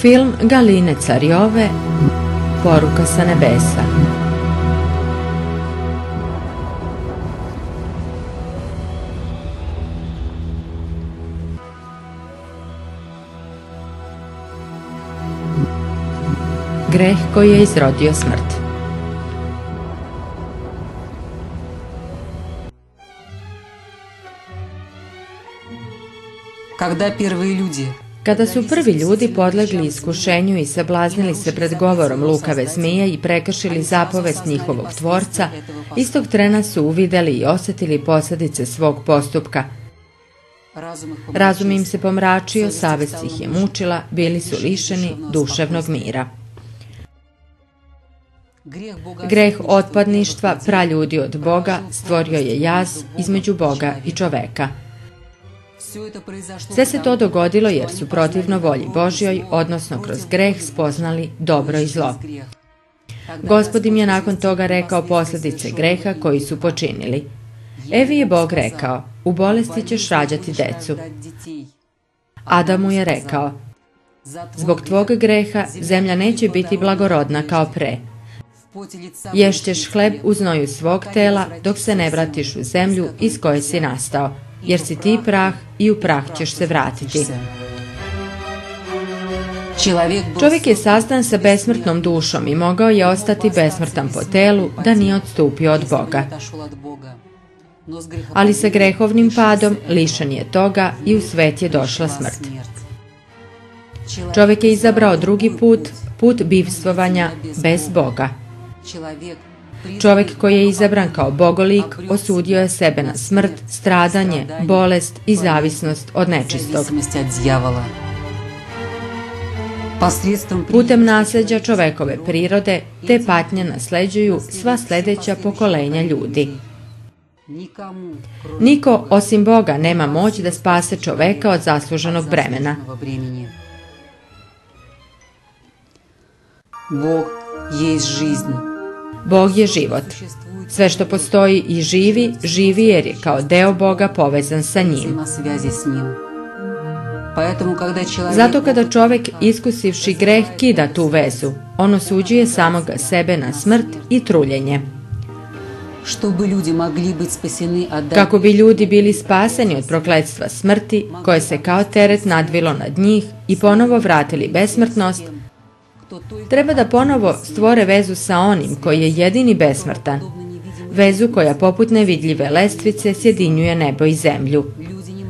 Film Galine Carjove, Poruka sa nebesa. Greh koji je izrodio smrt. Kada su prvi ljudi podlegli iskušenju i sablaznili se pred govorom lukave zmije i prekršili zapovest njihovog tvorca, istog trena su uvideli i osjetili posljedice svog postupka. Razum im se pomračio, savest ih je mučila, bili su lišeni duševnog mira. Greh otpadništva, praljudi od Boga, stvorio je jaz između Boga i čoveka. Sve se to dogodilo jer su protivno volji Božjoj, odnosno kroz greh, spoznali dobro i zlo. Gospod im je nakon toga rekao posljedice greha koji su počinili. Evi je Bog rekao, u bolesti ćeš rađati decu. Adamu je rekao, zbog tvog greha zemlja neće biti blagorodna kao pre. Ješćeš hleb u znoju svog tela dok se ne vratiš u zemlju iz koje si nastao, jer si ti prah i u prah ćeš se vratiti. Čovjek je sazdan sa besmrtnom dušom i mogao je ostati besmrtan po telu da nije odstupio od Boga. Ali sa grehovnim padom lišen je toga i u svet je došla smrt. Čovjek je izabrao drugi put, put bivstvovanja bez Boga. Čovjek koji je izabran kao bogolik osudio je sebe na smrt, stradanje, bolest i zavisnost od nečistog. Putem nasljeđa čovekove prirode te patnje nasleđuju sva sljedeća pokolenja ljudi. Niko osim Boga nema moć da spase čoveka od zasluženog bremena. Bog je život. Sve što postoji i živi, živi jer je kao deo Boga povezan sa njim. Zato kada čovjek iskusivši greh kida tu vezu, on osuđuje samoga sebe na smrt i truljenje. Kako bi ljudi bili spaseni od prokletstva smrti, koje se kao teret nadvilo nad njih i ponovo vratili besmrtnost, treba da ponovo stvore vezu sa onim koji je jedini besmrtan, vezu koja poput nevidljive lestvice sjedinjuje nebo i zemlju.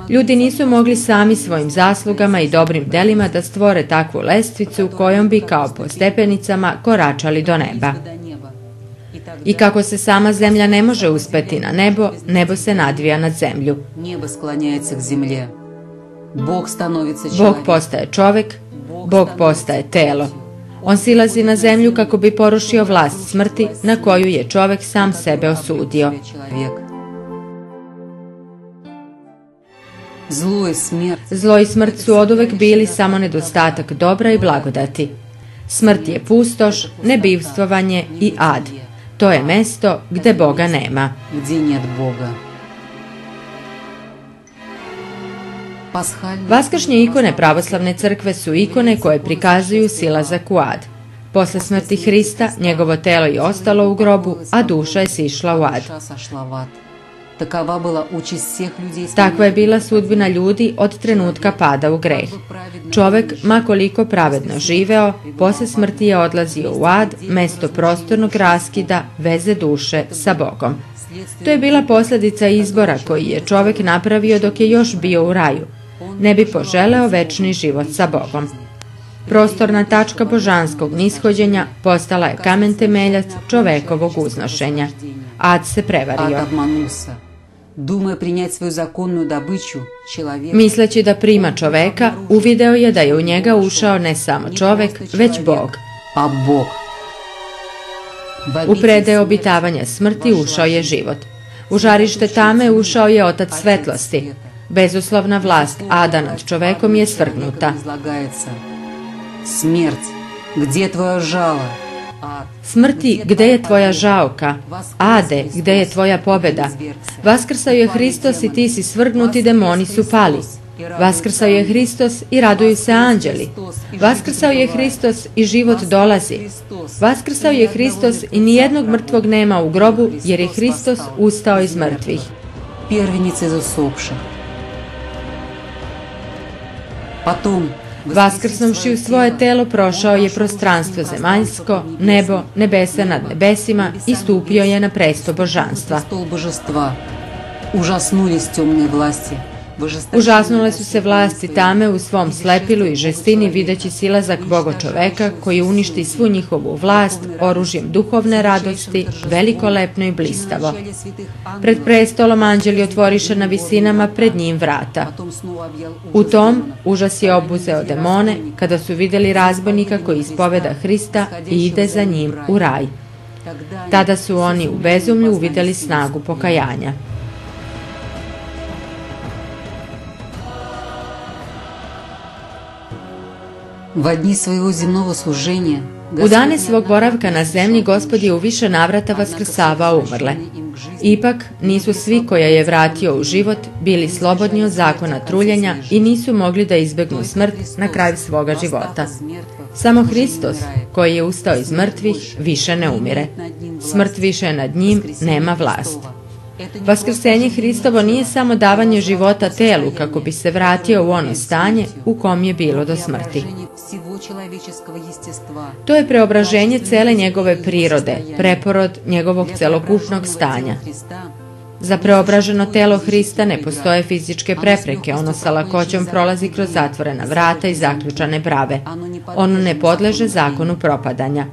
Ljudi nisu mogli sami svojim zaslugama i dobrim delima da stvore takvu lestvicu kojom bi kao po stepenicama koračali do neba. I kako se sama zemlja ne može uspeti na nebo, nebo se nadvija nad zemlju. Bog postaje čovjek, Bog postaje telo. On silazi na zemlju kako bi porušio vlast smrti na koju je čovjek sam sebe osudio. Zlo i smrt su oduvek bili samo nedostatak dobra i blagodati. Smrt je pustoš, nebivstvovanje i ad. To je mesto gde Boga nema. Vaskršnje ikone pravoslavne crkve su ikone koje prikazuju silazak u ad. Posle smrti Hrista, njegovo telo je ostalo u grobu, a duša je sišla u ad. Takva je bila sudbina ljudi od trenutka pada u greh. Čovek, makoliko pravedno živeo, posle smrti je odlazio u ad, mesto prostornog raskida, veze duše sa Bogom. To je bila posljedica izbora koji je čovek napravio dok je još bio u raju. Ne bi poželeo večni život sa Bogom. Prostorna tačka božanskog nishođenja postala je kamen temeljac čovekovog uznošenja. Ad se prevario. Misleći da prima čoveka, uvideo je da je u njega ušao ne samo čovek, već Bog. U predeo obitavanja smrti ušao je život. U žarište tame ušao je Otac svetlosti. Bezuslovna vlast ada nad čovekom je svrgnuta. Smrti, gde je tvoja žaoka? Ade, gde je tvoja pobeda? Vaskrsao je Hristos i ti si svrgnut i demoni su pali. Vaskrsao je Hristos i raduju se anđeli. Vaskrsao je Hristos i život dolazi. Vaskrsao je Hristos i nijednog mrtvog nema u grobu, jer je Hristos ustao iz mrtvih. Первенец из усопших. Потом, Vaskrsnuvši u svoje telo, prošao je prostranstvo zemaljsko, nebo, nebesa nad nebesima i stupio je na presto božanstva. Стол божества. Ужаснулись темные власти. Užasnule su se vlasti tame u svom slepilu i žestini videći silazak Boga čoveka koji uništi svu njihovu vlast oružjem duhovne radosti, velikolepno i blistavo. Pred prestolom anđeli otvoriše na visinama pred njim vrata. U tom užas je obuzeo demone kada su vidjeli razbojnika koji ispoveda Hrista i ide za njim u raj. Tada su oni u bezumlju uvidjeli snagu pokajanja. U dane svog boravka na zemlji Gospod je u više navrata vaskrsavao umrle. Ipak nisu svi koja je vratio u život bili slobodni od zakona truljenja i nisu mogli da izbegnu smrt na kraju svoga života. Samo Hristos, koji je ustao iz mrtvih, više ne umire. Smrt više nad njim nema vlast. Vaskrsenje Hristovo nije samo davanje života telu kako bi se vratio u ono stanje u kom je bilo do smrti. To je preobraženje cele njegove prirode, preporod njegovog celokupnog stanja. Za preobraženo telo Hrista ne postoje fizičke prepreke, ono sa lakoćom prolazi kroz zatvorena vrata i zaključane brave. Ono ne podleže zakonu propadanja.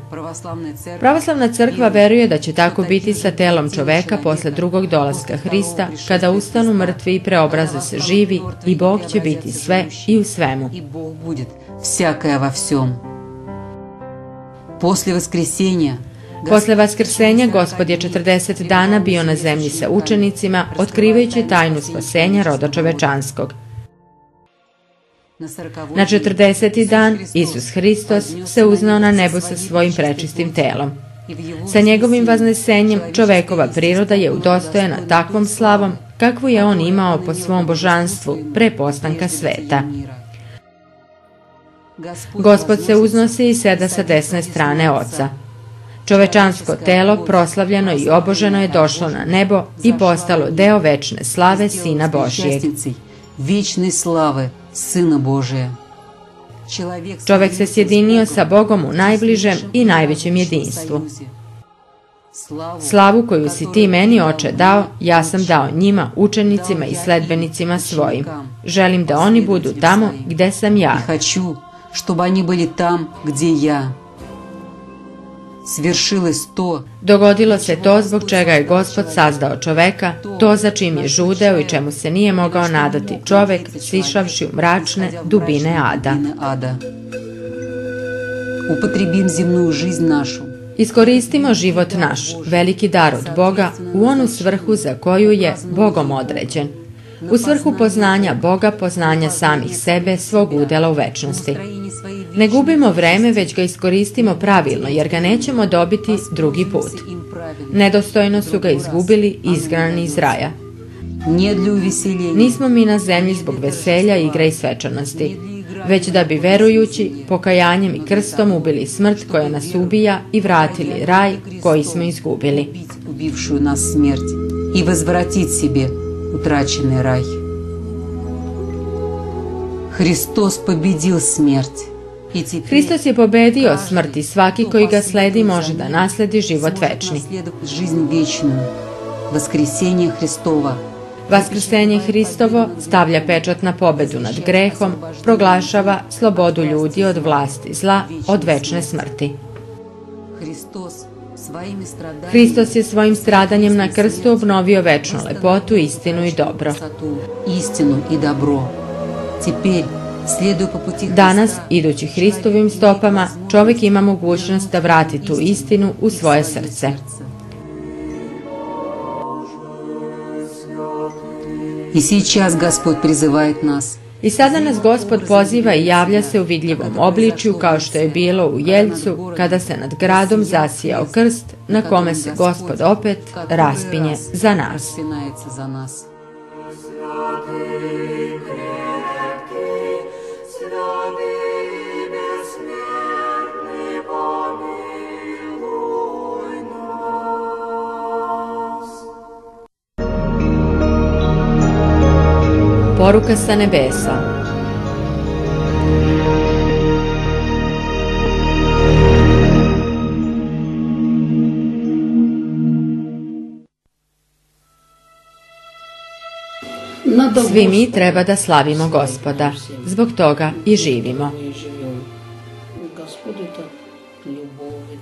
Pravoslavna crkva veruje da će tako biti sa telom čoveka posle drugog dolaska Hrista, kada ustanu mrtvi i preobraze se živi i Bog će biti sve i u svemu. Posle vaskrsenja Gospod je 40 dana bio na zemlji sa učenicima, otkrivajući tajnu spasenja roda čovečanskog. Na 40. dan Isus Hristos se uznao na nebo sa svojim prečistim telom. Sa njegovim vaznesenjem čovekova priroda je udostojena takvom slavom kakvu je on imao po svom božanstvu pre postanka sveta. Gospod se uznosi i seda sa desne strane Oca. Čovečansko telo, proslavljeno i oboženo, je došlo na nebo i postalo deo večne slave Sina Božijeg. Čovek se sjedinio sa Bogom u najbližem i najvećem jedinstvu. Slavu koju si ti meni, Oče, dao, ja sam dao njima, učenicima i sledbenicima svojim. Želim da oni budu tamo gde sam ja. Dogodilo se to zbog čega je Gospod sazdao čoveka, to za čim je žudeo i čemu se nije mogao nadati čovek, sišavši u mračne dubine ada. Iskoristimo život naš, veliki dar od Boga, u onu svrhu za koju je Bogom određen. U svrhu poznanja Boga, poznanja samih sebe, svog udela u večnosti. Ne gubimo vreme, već ga iskoristimo pravilno, jer ga nećemo dobiti drugi put. Nedostojno su ga izgubili i izgnani iz raja. Nismo mi na zemlji zbog veselja, igre i svečanosti, već da bi verujući, pokajanjem i krstom ubili smrt koja nas ubija i vratili raj koji smo izgubili. Utraćeni raj. Hristos pobedio smrt. Hristos je pobedio smrt i svaki koji ga sledi može da nasledi život večni. Vaskrsenje Hristovo stavlja pečat na pobedu nad grehom, proglašava slobodu ljudi od vlasti zla, od večne smrti. Hristos je svojim stradanjem na krstu obnovio večnu lepotu, istinu i dobro. Danas, idući Hristovim stopama, čovjek ima mogućnost da vrati tu istinu u svoje srce. I sada nas Gospod poziva i javlja se u vidljivom obličju, kao što je bilo u Jeljcu, kada se nad gradom zasijao krst, na kome se Gospod opet raspinje za nas. Poruka sa nebesa. Svi mi treba da slavimo Gospoda, zbog toga i živimo.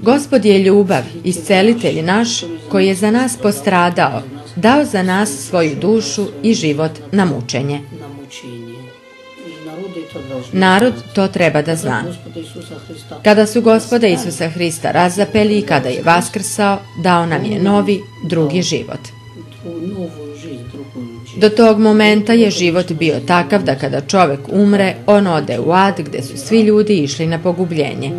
Gospod je ljubav, iscelitelj naš, koji je za nas postradao, dao za nas svoju dušu i život na mučenje. Narod to treba da zna. Kada su Gospoda Isusa Hrista razapeli i kada je vaskrsao, dao nam je novi, drugi život. Do tog momenta je život bio takav da kada čovek umre, on ode u ad gde su svi ljudi išli na pogubljenje.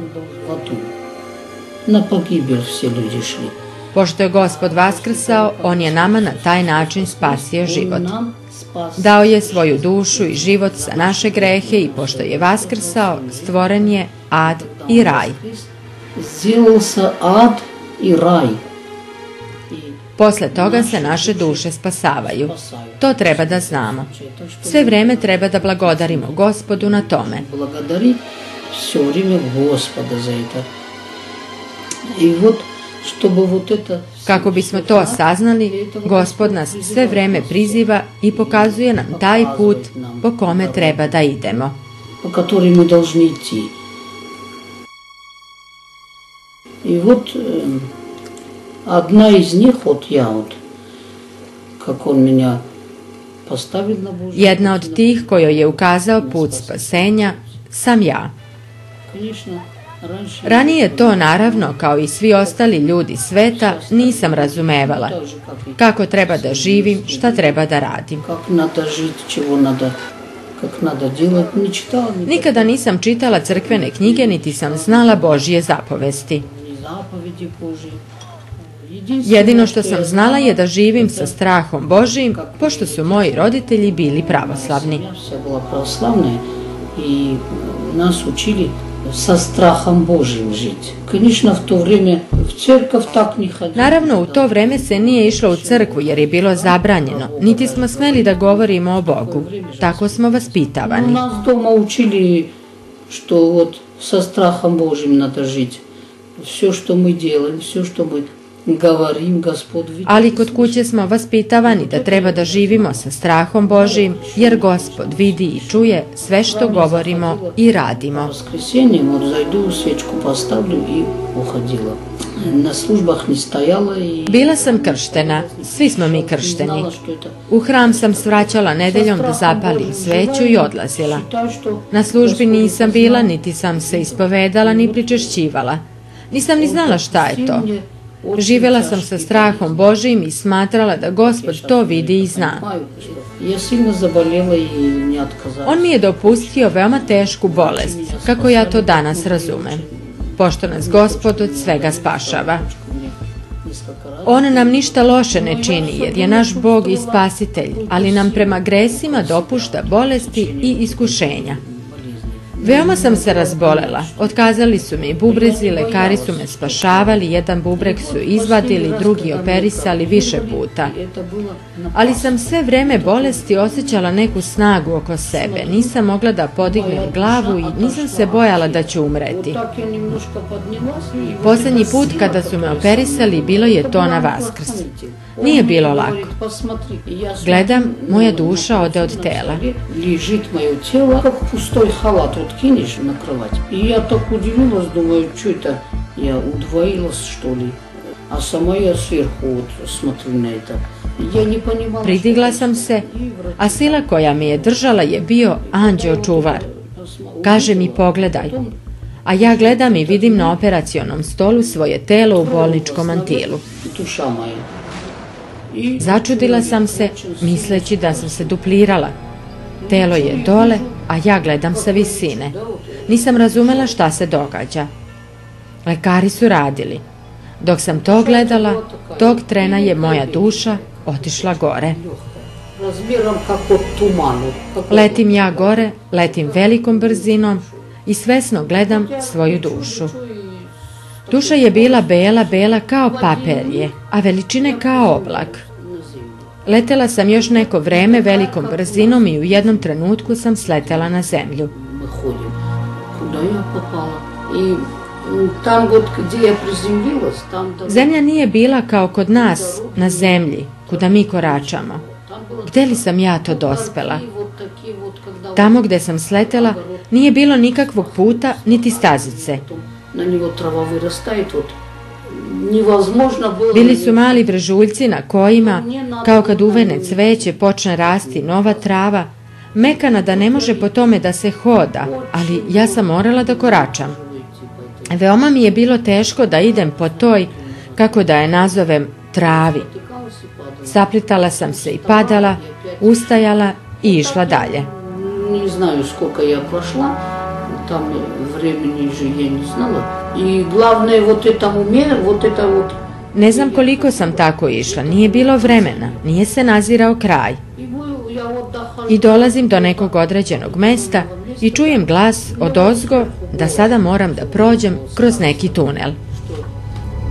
Na pogibelj svi ljudi šli. Pošto je Gospod vaskrsao, on je nama na taj način spasio život. Dao je svoju dušu i život za naše grehe i pošto je vaskrsao, stvoren je ad i raj. Сделал се ад и рай. Posle toga se naše duše spasavaju. To treba da znamo. Sve vreme treba da blagodarimo Gospodu na tome. Благодари все время Господа за это. И вот, чтобы вот это... Kako bismo to saznali, Gospod nas sve vreme priziva i pokazuje nam taj put po kome treba da idemo. По которой мы должны идти. И вот одна из них, вот я вот, как он меня поставил на Божий... Jedna od tih kojoj je ukazao put spasenja sam ja. Конечно, раньше... Ranije to, naravno, kao i svi ostali ljudi sveta, nisam razumevala. Kako treba da živim, šta treba da radim. Как надо жить, чего надо, как надо делать, не читала. Nikada nisam čitala crkvene knjige, niti sam znala Božje zapovesti. Ни заповеди Божьи. Jedino što sam znala je da živim sa strahom Božjim, pošto su moji roditelji bili pravoslavni. Я вся была православная, и нас учили со страхом Божьим жить. Конечно, в то время в церковь так не ходили. Naravno, u to vreme se nije išlo u crkvu jer je bilo zabranjeno, niti smo smeli da govorimo o Bogu. Tako smo vaspitavani. Нас дома учили, что вот со страхом Божьим надо жить. Все, что мы делаем, все, что мы говорим, Господь видит. Ali kod kuće smo vaspitavani da treba da živimo sa strahom Božjim, jer Gospod vidi i čuje sve što govorimo i radimo. Воскресенье вот зайду, свечку поставлю и уходила. На службах не стояла и... Bila sam krštena, svi smo mi kršteni. Знала, что это... U hram sam svraćala nedeljom da zapalim sveću i odlazila. Считаю, что Na službi nisam bila, niti sam se ispovedala, ni pričešćivala. Nisam ni znala šta je to. Živjela sam sa strahom Božijim i smatrala da Gospod to vidi i zna. Я сильно заболела и не отказалась. On mi je dopustio veoma tešku bolest, kako ja to danas razumem, pošto nas Gospod od svega spašava. On nam ništa loše ne čini, jer je naš Bog i spasitelj, ali nam prema gresima dopušta bolesti i iskušenja. Veoma sam se razbolela. Otkazali su mi bubrezi, lekari su me spašavali, jedan bubreg su izvadili, drugi operisali više puta. Ali sam sve vreme bolesti osjećala neku snagu oko sebe. Nisam mogla da podignem glavu i nisam se bojala da ću umreti. Poslednji put kada su me operisali bilo je to na Vaskrs. Nije bilo lako. Gledam, moja duša ode od tela. Лежит мое тело, как пустой халат вот кинешь на кровать. И я так удивилась, думаю, что это, я удвоилась, что ли. А сама я сверху вот смотрю на это. Я не понимала. Pridigla sam se, a sila koja me je držala je bio anđeo čuvar. Kaže mi pogledaj. A ja gledam i vidim na operacionom stolu svoje telo u bolničkom mantilu. Душа моя. Začudila sam se, misleći da sam se duplirala. Telo je dole, a ja gledam sa visine. Nisam razumela šta se događa. Lekari su radili. Dok sam to gledala, tog trena je moja duša otišla gore. Размером как от туману. Letim ja gore, letim velikom brzinom i svesno gledam svoju dušu. Duša je bila bela, bela kao paperje, a veličine kao oblak. Letela sam još neko vreme velikom brzinom i u jednom trenutku sam sletela na zemlju. Мы ходим. Куда я попала? И там вот, где я приземлилась, там... Zemlja nije bila kao kod nas na zemlji, kuda mi koračamo. Gde li sam ja to dospela? Tamo gde sam sletela nije bilo nikakvog puta, niti stazice. На него трава вырастает, вот невозможно было... Bili su mali brežuljci na kojima, kao kad uvene cveće, počne rasti nova trava, mekana da ne može po tome da se hoda, ali ja sam morala da koračam. Veoma mi je bilo teško da idem po toj, kako da je nazovem, travi. Saplitala sam se i padala, ustajala i išla dalje. Не знаю, сколько я прошла, там времени же я не знала. И главное, вот это уме, вот это вот... Ne znam koliko sam tako išla, nije bilo vremena, nije se nazirao kraj. I dolazim do nekog određenog mesta i čujem glas odozgo da sada moram da prođem kroz neki tunel.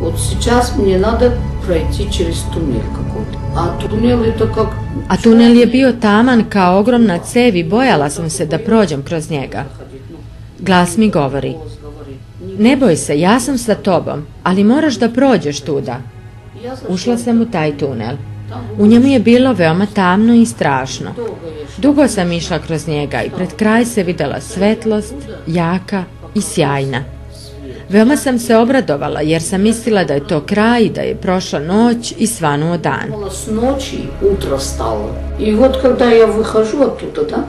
Вот сейчас мне надо пройти через туннель какой-то. А туннель это как... A tunel je bio taman kao ogromna cev i bojala sam se da prođem kroz njega. Glas mi govori: ne boj se, ja sam sa tobom, ali moraš da prođeš tuda. Ušla sam u taj tunel. U njemu je bilo veoma tamno i strašno. Dugo sam išla kroz njega i pred kraj se videla svetlost, jaka i sjajna. Veoma sam se obradovala jer sam mislila da je to kraj i da je prošla noć i svanuo dan. С ночи утро стало. И вот когда я выхожу оттуда, да,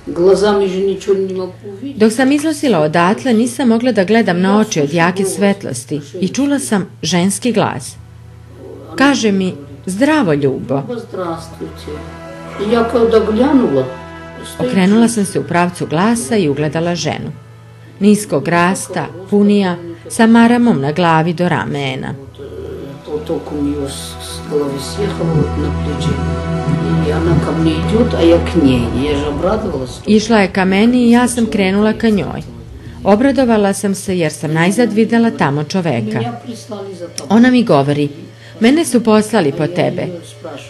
глазами же ничего не могу увидеть. Dok sam izlazila odatle, nisam mogla da gledam na oči od jake svetlosti i čula sam ženski glas. Kaže mi: zdravo, ljubo. Здравствуйте. И я когда глянула, Okrenula sam se u pravcu glasa i ugledala ženu. Niskog rasta, punija, sa maramom na glavi do ramena. Толком ее с головы съехала вот на плечи. И она ко мне идет, а я к ней. Я же обрадовалась. Išla je ka meni i ja sam krenula ka njoj. Obradovala sam se jer sam najzad videla tamo čoveka. Меня прислали за тобой. Ona mi govori: mene su poslali po tebe.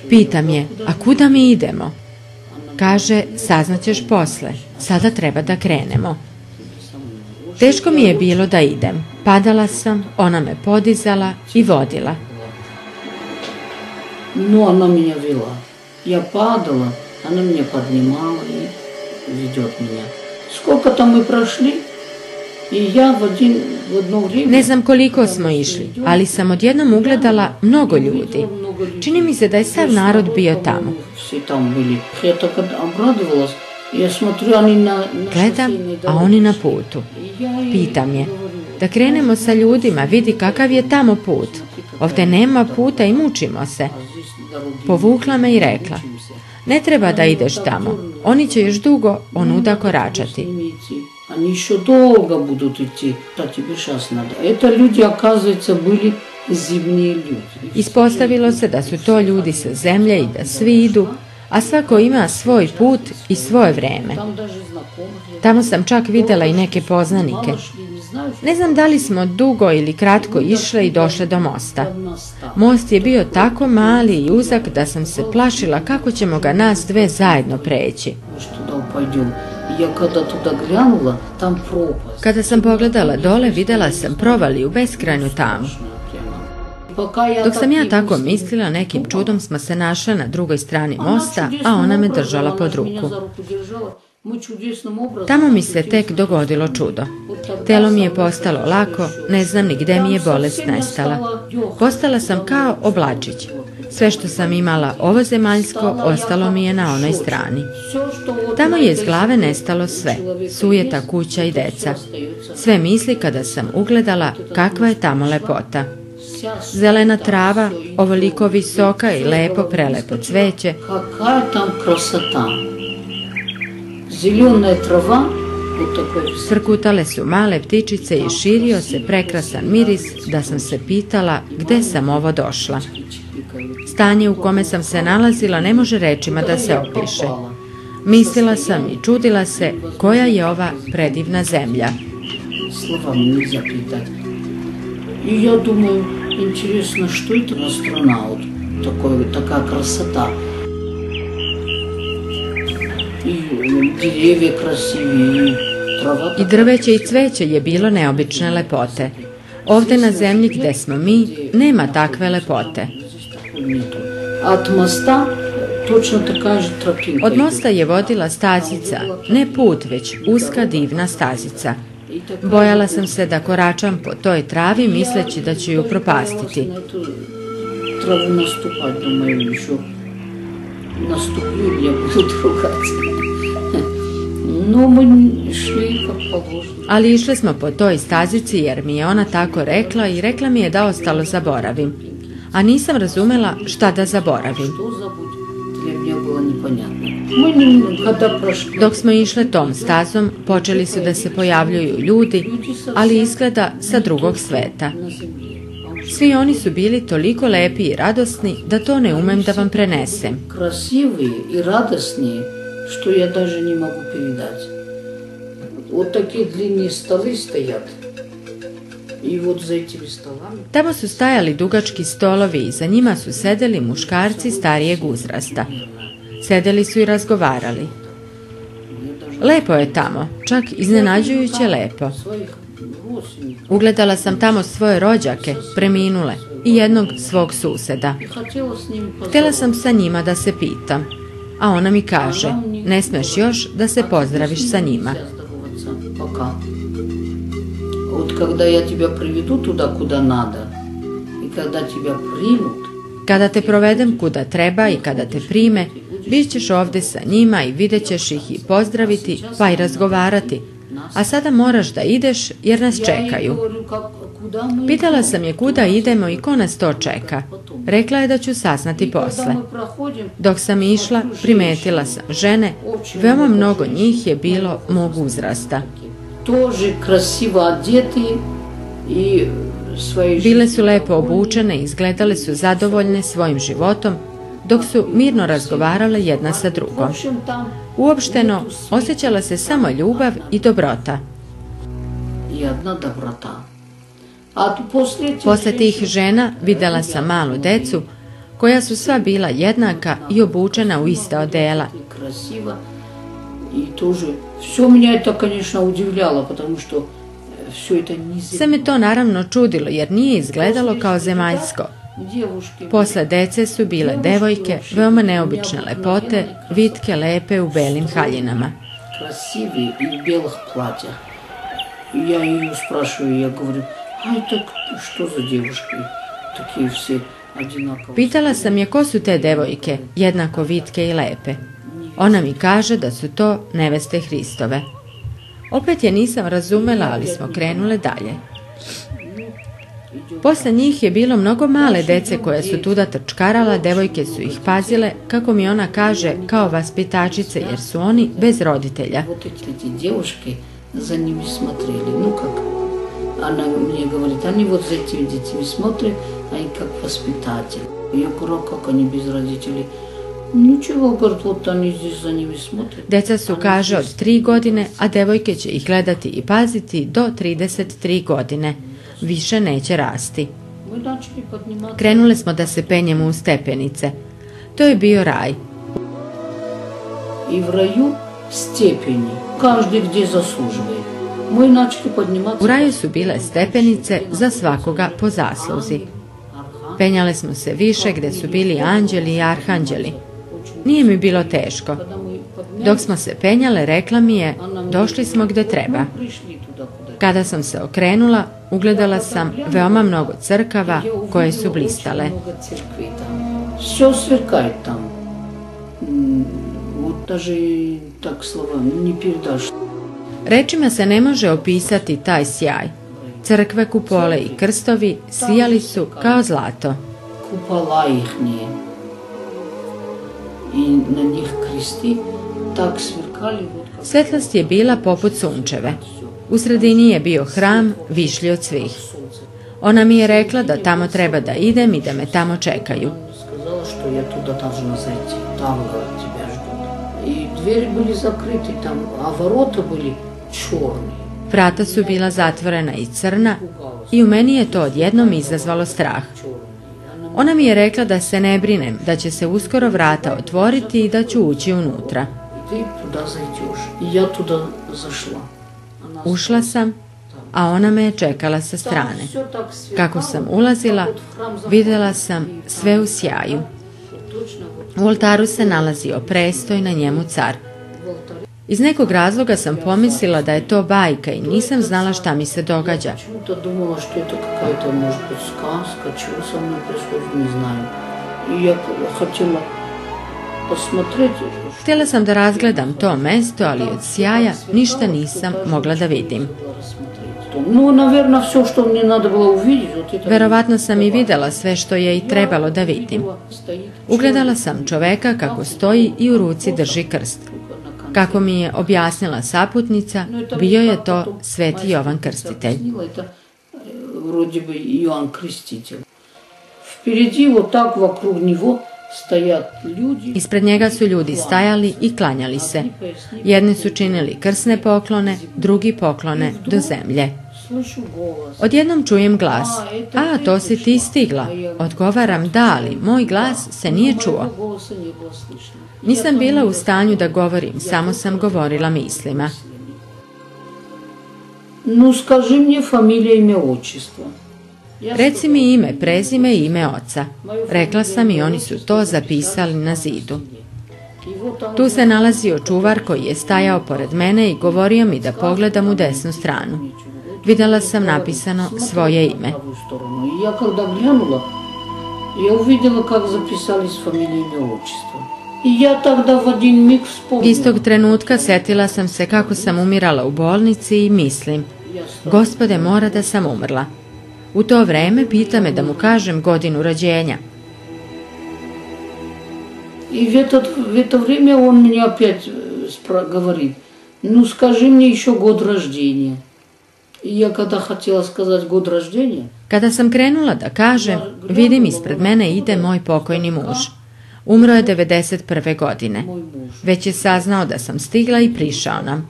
Pitam je: a kuda mi idemo? Kaže: saznaćeš posle, sada treba da krenemo. Teško mi je bilo da idem. Padala sam, ona me podizala i vodila. Но она меня вела. Я падала, она меня поднимала и ведет меня. Сколько там мы прошли, и я в одно время... Ne znam koliko smo išli, ali sam odjednom ugledala mnogo ljudi. Čini mi se da je sav narod bio tamo. Все там были. Я так обрадовалась. Я смотрю, они на Gledam, шоссейной a дороге. oni na putu. Pitam je: da krenemo sa ljudima, vidi kakav je tamo put. Ovde nema puta i mučimo se. Povukla me i rekla: ne treba da ideš tamo, oni će još dugo onuda koračati. Они еще долго будут идти, а тебе сейчас надо. Это люди, оказывается, были zimnije ljudi. Ispostavilo se da su to ljudi sa zemlje i da svi idu, a svako ima svoj put i svoje vreme. Tamo sam čak videla i neke poznanike. Ne znam da li smo dugo ili kratko išle i došle do mosta. Most je bio tako mali i uzak da sam se plašila kako ćemo ga nas dve zajedno preći. Kada sam pogledala dole, videla sam provaliju beskrajnu tamu. Dok sam ja tako mislila, nekim čudom smo se našle na drugoj strani mosta, a ona me držala pod ruku. Tamo mi se tek dogodilo čudo. Telo mi je postalo lako, ne znam ni gde mi je bolest nestala. Postala sam kao oblačić. Sve što sam imala ovozemaljsko ostalo mi je na onoj strani. Tamo je iz glave nestalo sve, sujeta, kuća i deca. Sve misli kada sam ugledala kakva je tamo lepota. Zelena trava, ovoliko visoka i lepo prelepo cveće. Kakva tam krasota. Zelena trava. Frkutale su male ptičice i širio se prekrasan miris da sam se pitala gde sam ovo došla. Stanje u kome sam se nalazila ne može rečima da se opiše. Mislila sam i čudila se koja je ova predivna zemlja. Словами нельзя передать. И я думаю, интересно, что это за страна, вот такая красота. И деревья красивые, и трава. I drveće i cveće je bilo neobične lepote. Ovde na zemlji gde smo mi, nema takve lepote. От моста точно такая же тропинка. Od mosta je vodila stazica, ne put, već uska divna stazica. Bojala sam se da koračam po toj travi misleći da ću ju propastiti. На эту траву наступать, думаю, еще наступлю, я буду ругаться. Но мы шли как положено. Ali išli smo po toj stazici jer mi je ona tako rekla i rekla mi je da ostalo zaboravim. A nisam razumela šta da zaboravim. Что забудь? Для меня было непонятно. Мы когда прошли, Dok smo išle tom stazom, počeli su da se pojavljuju ljudi, ali izgleda sa drugog sveta. на земле. Svi oni su bili toliko lepi i radosni da to ne umem da vam prenesem. Красивые и радостные, что я даже не могу передать. Вот такие длинные столы стоят. И вот за этими столами Tamo su stajali dugački stolovi i za njima su sedeli muškarci starijeg uzrasta. Sedeli su i razgovarali. Lepo je tamo, čak iznenađujuće lepo. своих родственников. Ugledala sam tamo svoje rođake, preminule, i jednog svog suseda. И хотела с ними Htjela sam sa njima da se pitam, a ona mi kaže, ne smeš još da se pozdraviš sa njima. здороваться. Пока. Вот когда я тебя приведу туда, куда надо, и когда тебя примут, Kada te provedem kuda treba i kada te prime, bit ćeš ovde sa njima i vidjet ćeš ih i pozdraviti, pa i razgovarati. A sada moraš da ideš jer nas я ей čekaju. говорю, куда мы Pitala sam je kuda idemo i ko nas to čeka. Rekla je da ću saznati И когда posle. мы проходим, Dok sam išla, primetila sam žene, veoma mnogo njih je bilo mog uzrasta. тоже красиво одеты и свои Bile su lepo obučene i izgledale su zadovoljne svojim životom, dok su mirno razgovarale jedna sa В drugom. общем, там Uopšteno, osjećala se samo ljubav i dobrota. и одна доброта. А после этих Posle tih žena videla sam malu decu, koja su sva bila jednaka i obučena u ista odela. и красиво, и тоже все меня это, конечно, удивляло, потому что все это не Sve me to naravno čudilo jer nije izgledalo kao zemaljsko. девушки. Posle dece su bile devojke, veoma neobične lepote, vitke lepe u belim haljinama. Красивые и в белых платьях. И я ее спрашиваю, я говорю, а это что за девушки? Такие все одинаковые. Pitala sam je ko su te devojke, jednako vitke i lepe. Ona mi kaže da su to neveste Hristove. Opet je nisam razumela, ali smo krenule dalje. Posle njih je bilo mnogo male dece koje su tuda trčkarala, devojke su ih pazile, kako mi ona kaže, kao vaspitačice, jer su oni bez roditelja. Вот эти девушки за ними смотрели. Ну как? Она мне говорит, они вот за этими детьми смотрят, они как воспитатели. Я говорю, а как они без родителей? Ничего, говорит, вот они здесь за ними смотрят. Deca su, kaže, od 3 godine, a devojke će ih gledati i paziti do 33 godine. Više neće rasti. Мы начали подниматься. Krenule smo da se penjemo u stepenice. To je bio raj. И в раю степени, каждый где заслуживает. Мы начали подниматься. U raju su bile stepenice za svakoga po zasluzi. Penjale smo se više gde su bili anđeli i arhanđeli. Nije mi bilo teško. Когда мы поднялись, Dok smo se penjale, rekla mi je, došli smo gde treba. пришли туда, куда. Kada sam se okrenula, ugledala sam veoma mnogo crkava koje su blistale. Много церквей там. Все сверкает там. Вот даже так словами не передашь. Rečima se ne može opisati taj sjaj. Crkve, kupole i krstovi sijali su kao zlato. Купола ихние. И на них кресты так сверкали, вот как Svetlost je bila poput sunčeve. U sredini je bio hram, višlji od svih. солнце. Ona mi je rekla da tamo treba da idem i da me tamo čekaju. Сказала, что я туда должна зайти. Там, говорит, тебя ждут. И двери были закрыты там, а ворота были черные. Vrata su bila zatvorena i crna i u meni je to odjednom izazvalo strah. Черные. Ona mi je rekla da se ne brinem, da će se uskoro vrata otvoriti i da ću ući unutra. Ты туда зайдешь. И я туда зашла. Ušla sam, a ona me je čekala sa strane. Kako sam ulazila, vidjela sam sve u sjaju. U oltaru se nalazio prestoj, na njemu car. Iz nekog razloga sam pomislila da je to bajka i nisam znala šta mi se događa. Htjela sam da razgledam to mesto, ali od sjaja ništa nisam mogla da vidim. Verovatno sam i vidjela sve što je i trebalo da vidim. Ugledala sam čoveka kako stoji i u ruci drži krst. Kako mi je objasnila saputnica, bio je to Sveti Jovan Krstitelj. Ispred njega su ljudi stajali i klanjali se. Jedni su činili krsne poklone, drugi poklone do zemlje. Odjednom čujem glas. A, to si ti stigla. Odgovaram da, ali moj glas se nije čuo. Nisam bila u stanju da govorim, samo sam govorila mislima. Reci mi ime, prezime i ime oca. Rekla sam i oni su to zapisali na zidu. Tu se nalazio čuvar koji je stajao pored mene i govorio mi da pogledam u desnu stranu. Vidjela sam napisano svoje ime. Ja kada gledala, ja uvidjela kako zapisali s familije ime otčestvo. I ja tada v один mig spomnila. Istog trenutka setila sam se kako sam umirala u bolnici i mislim, Gospode, mora da sam umrla. U to vreme pita me da mu kažem godinu rođenja. I в это время он мне опять говорит, ну скажи мне еще год рождения. I ja kada htjela сказать год рождения. Kada sam krenula da kažem, vidim ispred mene ide moj pokojni muž. Umro je 91. godine. Već je saznao da sam stigla i prišao nam.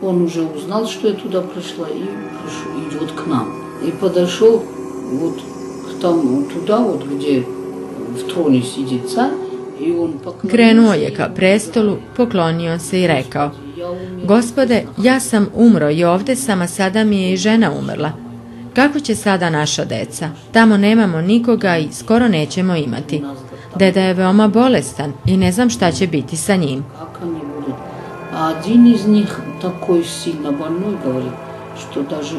Он уже узнал, что я туда пришла, и идет к нам. И подошел вот там, туда, вот где в троне сидит царь, и он поклонился. Krenuo je ka prestolu, poklonio se i rekao, Gospode, ja sam umro i ovdje sam, a sada mi je i žena umrla. Kako će sada naša deca? Tamo nemamo nikoga i skoro nećemo imati. Deda je veoma bolestan i ne znam šta će biti sa njim. А один из них такой сильно больной, говорит, что даже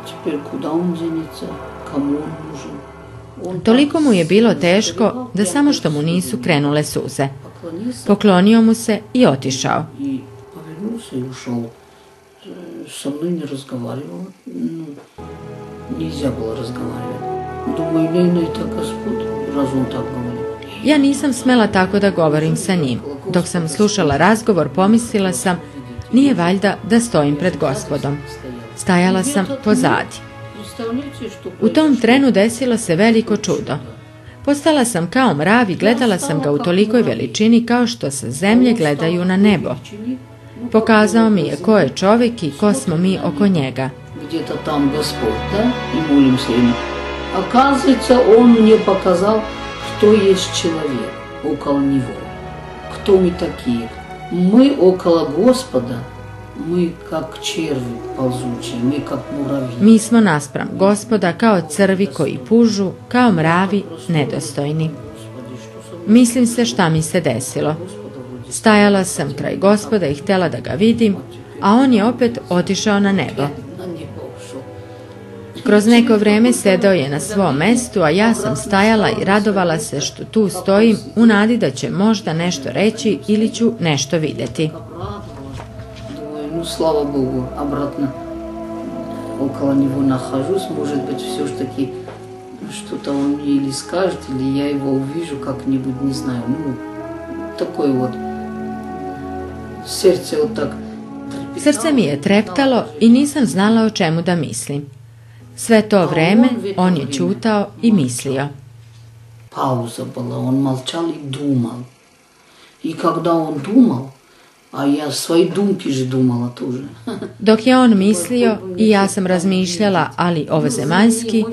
теперь куда он денется, кому он нужен. Toliko mu je bilo teško da samo što mu nisu krenule suze. Poklonio mu se i otišao. I повернулся и ушел. Со мной не разговаривал. Нельзя было разговаривать. Думаю, наверное, это Господь, раз он так говорит. Ja nisam smela tako da govorim sa njim. Dok sam slušala razgovor, pomislila sam, nije valjda da stojim pred Gospodom. Stajala sam pozadi. U tom trenu desilo se veliko čudo. Postala sam kao mrav i gledala sam ga u tolikoj veličini kao što sa zemlje gledaju na nebo. Pokazao mi je ko je čovjek i ko smo mi oko njega. Где-то там Господь, да, и молимся ему. Оказывается, он мне показал, кто есть человек около него. Кто мы такие? Мы около Господа, мы как черви ползучие, мы как муравьи. Mi smo naspram Gospoda kao crvi koji pužu, kao mravi nedostojni. Mislim se šta mi se desilo. Stajala sam kraj Gospoda i htjela da ga vidim, a on je opet otišao na nebo. Kroz neko vreme sedeo je na svom mestu, a ja sam stajala i radovala se što tu stojim u nadi da će možda nešto reći ili ću nešto vidjeti. Ну, слава Богу, обратно около него нахожусь, может быть, все-таки что-то он мне или скажет, или я его увижу как-нибудь, не знаю, ну, такое вот сердце вот так. Srce mi je treptalo i nisam znala o čemu da mislim. Sve to vreme on je ćutao i mislio. Пауза была, он молчал и думал. И когда он думал, a ja svoje dumke že думала тоже. Dok je on mislio i ja sam razmišljala, ali ovozemaljski,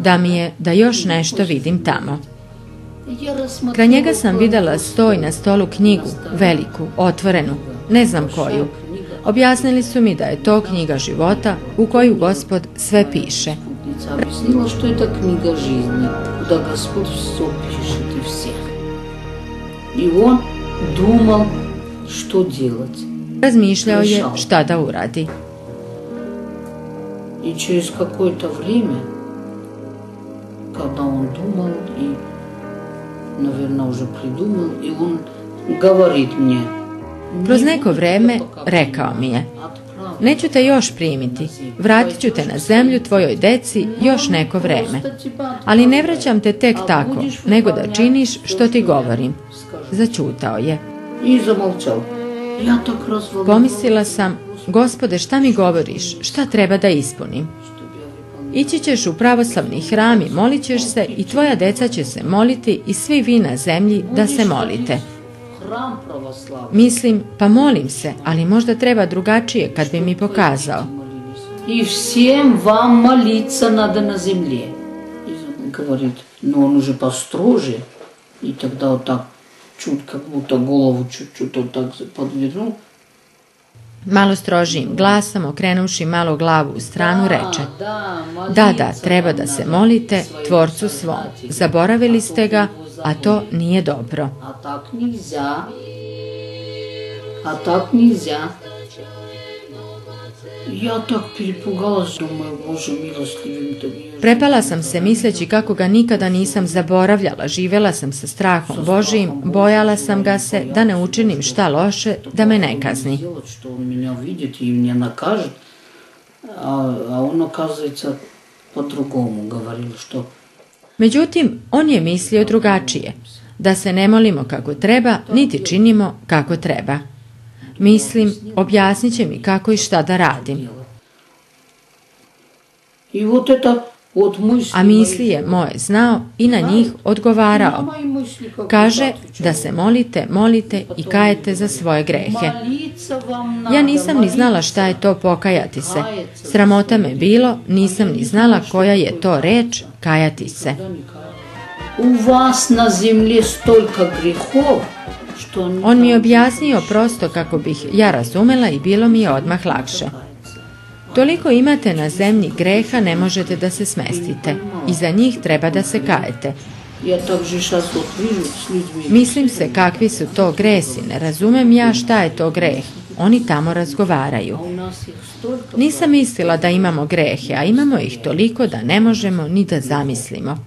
da mi je da još nešto vidim tamo. Kraj njega sam videla stoj na stolu knjigu, veliku, otvorenu, ne znam koju. Objasnili su mi da je to knjiga života u koju Gospod sve piše. Объяснила, что это книга жизни, куда Господь все пишет и всех. И он думал, что делать. Razmišljao je šta da uradi. И через какое-то время, когда он думал и, наверное, уже придумал, и он говорит мне: Kroz neko vreme rekao mi je: neću te još primiti, vratit ću te na zemlju tvojoj deci još neko vreme. Ali ne vraćam te tek tako, nego da činiš što ti govorim. Zaćutao je. И замолчал. Я так разволновалась. Pomislila sam: Gospode, šta mi govoriš, šta treba da ispunim? Ići ćeš u pravoslavni hram i molit ćeš se i tvoja deca će se moliti i svi vi na zemlji da se molite. Храм православный. Mislim, pa molim se, ali možda treba drugačije kad bi mi pokazao. И всем вам молиться надо на земле. И говорит, но он уже построже, и тогда вот так чуть, как будто голову чуть-чуть вот так подвернул. Malo strožijim glasom, okrenuvši malo glavu u stranu, reče: Da, treba da se molite Tvorcu svom. Zaboravili ste ga, a to nije dobro. А так нельзя. А так нельзя. Я так перепугалась, думаю, Боже милостивым ты мне. Prepala sam se misleći kako ga nikada nisam zaboravljala, živjela sam sa strahom Božijim, bojala sam ga se da ne učinim šta loše, da me ne kazni. Что он меня видит и меня накажет, а он, оказывается, по-другому говорил, что Međutim, on je mislio drugačije, da se ne molimo kako treba, niti činimo kako treba. Mislim, objasnit će mi kako i šta da radim. И вот это вот мысли. A misli je moje znao i na njih odgovarao. Мои мысли как Kaže da se molite i kajete za svoje grehe. молиться вам надо. Ja nisam ni znala šta je to pokajati se. Sramota me bilo, nisam ni znala koja je to reč kajati se. У вас на земле столько грехов, что они On mi je objasnio prosto kako bih ja razumela i bilo mi je odmah lakše. Toliko imate na zemlji greha, ne možete da se smestite. I za njih treba da se kajete. Я также сейчас вот вижу с людьми. Mislim se kakvi su to gresi, ne razumem ja šta je to greh. Oni tamo razgovaraju. У нас их столько. Nisam mislila da imamo grehe, a imamo ih toliko da ne možemo ni da zamislimo.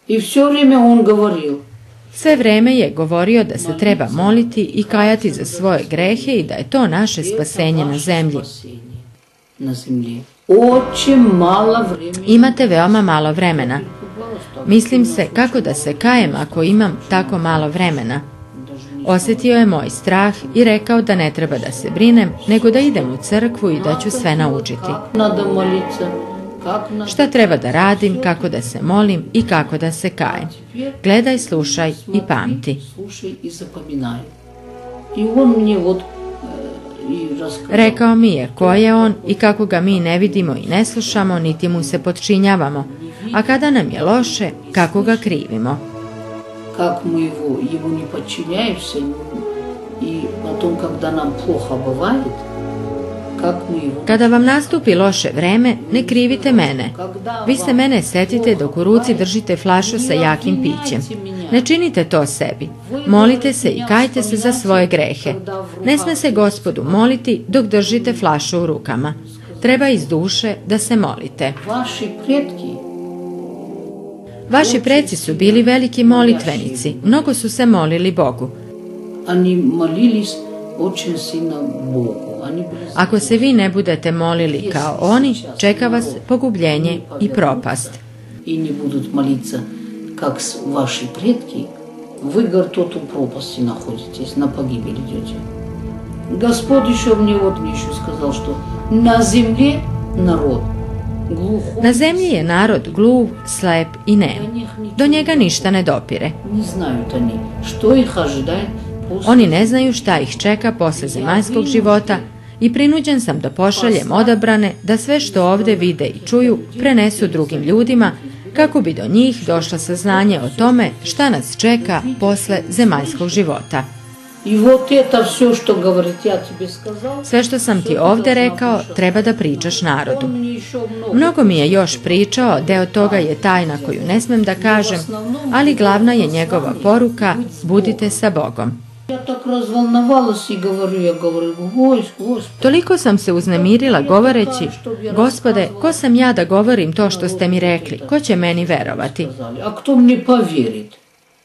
И все время он говорил: Sve vreme je govorio da se treba moliti i kajati za svoje grehe i da je to naše spasenje na zemlji. На земле. Очень мало времени. Imate veoma malo vremena. Mislim se kako da se kajem ako imam tako malo vremena. Osjetio je moj strah i rekao da ne treba da se brinem, nego da idem u crkvu i da ću sve naučiti. Как надо молиться, как надо. Šta treba da radim, kako da se molim i kako da se kajem. Gledaj, slušaj i pamti. Слушай и запоминай. И он мне вот и рассказал. Rekao mi je ko je on i kako ga mi ne vidimo i ne slušamo, niti mu se podčinjavamo, a kada nam je loše, kako ga krivimo. Как мы его не подчиняемся, и потом, когда нам плохо бывает, как мы его... Kada vam nastupi loše vreme, ne krivite mene. Vi se mene setite dok u ruci držite flašu sa jakim pićem. Ne činite to sebi. Molite se i kajte se za svoje grehe. Ne sme se Gospodu moliti dok držite flašu u rukama. Treba iz duše da se molite. Ваши предки, Vaši preci su bili veliki molitvenici, mnogo su se molili Bogu. они молились очень сильно Богу. Они были... Ako se vi ne budete molili kao oni, čeka vas pogubljenje i propast. И не будут молиться, как ваши предки, вы, говорит, тут у пропасти находитесь, на погибель идете. Господь еще мне еще сказал, что на земле народ глухой. Na zemlji je narod gluv, slep i nem. Do njega ništa ne dopire. Не знают они, что их ожидает после. Oni ne znaju šta ih čeka posle zemaljskog života i prinuđen sam da pošaljem odabrane da sve što ovde vide i čuju prenesu drugim ljudima kako bi do njih došlo saznanje o tome šta nas čeka posle zemaljskog života. И вот это все, что говорит, я тебе сказал. Sve što sam ti ovde rekao treba da pričaš narodu. Mnogo mi je još pričao, deo toga je tajna koju ne smem da kažem, ali glavna je njegova poruka: budite sa Bogom. Я так разволновалась и говорю, Господи. Toliko sam se uznemirila govoreći: Gospode, ko sam ja da govorim to što ste mi rekli? Ko će meni verovati? А кто мне поверит?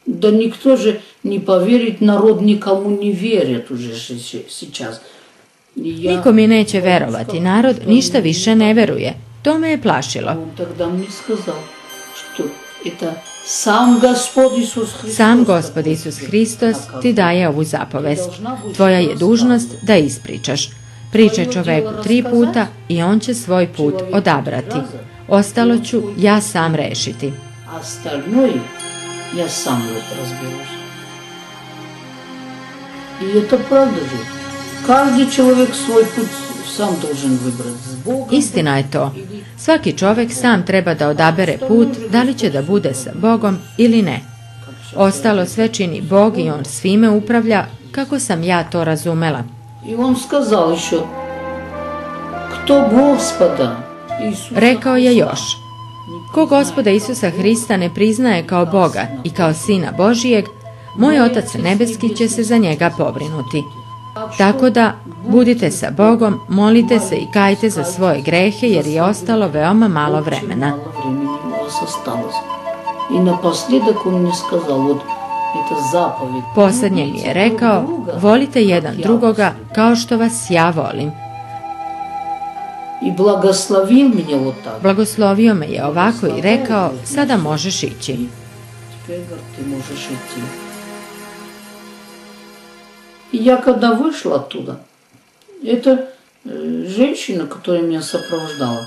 Да никто же не поверит, народ никому не верит уже сейчас. Niko mi neće verovati, narod ništa više ne veruje. To me je plašilo. Он тогда мне сказал, что это сам Господь Иисус Христос. Sam Gospod Isus Hristos ti daje ovu zapovest. Tvoja je dužnost da ispričaš. Pričaj čoveku 3 puta i on će svoj put odabrati. Ostalo ću ja sam rešiti. А остальное я сам разберусь. И это правда же. Каждый человек свой путь сам должен выбрать. С Богом. Istina je to. Svaki čovek sam treba da odabere put, da li će da bude sa Bogom ili ne. Ostalo sve čini Bog i on svime upravlja, kako sam ja to razumela. И он сказал еще, кто Господа Иисуса Rekao je još: ko Gospoda Isusa Hrista ne priznaje kao Boga i kao Sina Božijeg, moj Otac Nebeski će se za njega pobrinuti. Tako da, budite sa Bogom, molite se i kajte za svoje grehe, jer je ostalo veoma malo vremena. Мало времени у вас осталось. И напоследок он мне сказал, вот это заповедь. Poslednje mi je rekao: volite jedan drugoga kao što vas ja volim. И благословил меня вот так. Blagoslovio me je ovako i rekao: sada možeš ići. Теперь, говорит, ты можешь идти. И я когда вышла оттуда, это женщина, которая меня сопровождала,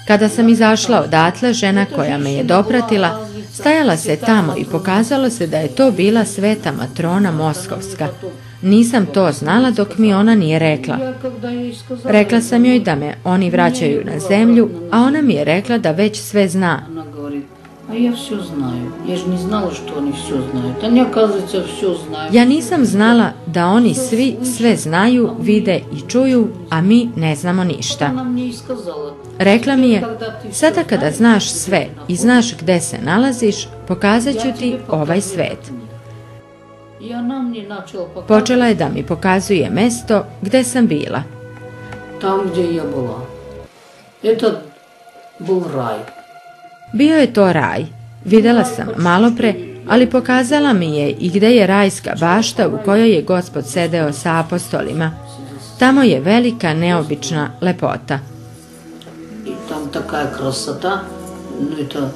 Kada sam izašla odatle, žena koja me je dopratila stajala se tamo i pokazalo se da je to bila sveta matrona Moskovska. Nisam to znala dok mi ona nije rekla. я когда ей сказала, Rekla sam joj da me oni vraćaju na zemlju, a ona mi je rekla da već sve zna. она говорит, а я все знаю. Я же не знала, что они все знают. Они, оказывается, все знают. Ja nisam znala da oni svi sve znaju, vide i čuju, a mi ne znamo ništa. Она мне и сказала, Rekla mi je: sada kada znaš sve i znaš gde se nalaziš, pokazat ću ti ovaj svet. и она мне начала показывать Počela je da mi pokazuje mesto gde sam bila. там, где я была. Это был raj. Bio je to raj. Videla sam malopre, ali pokazala mi je i gde je rajska bašta u kojoj je Gospod sedeo sa apostolima. Tamo je velika, neobična lepota. И там такая красота, ну это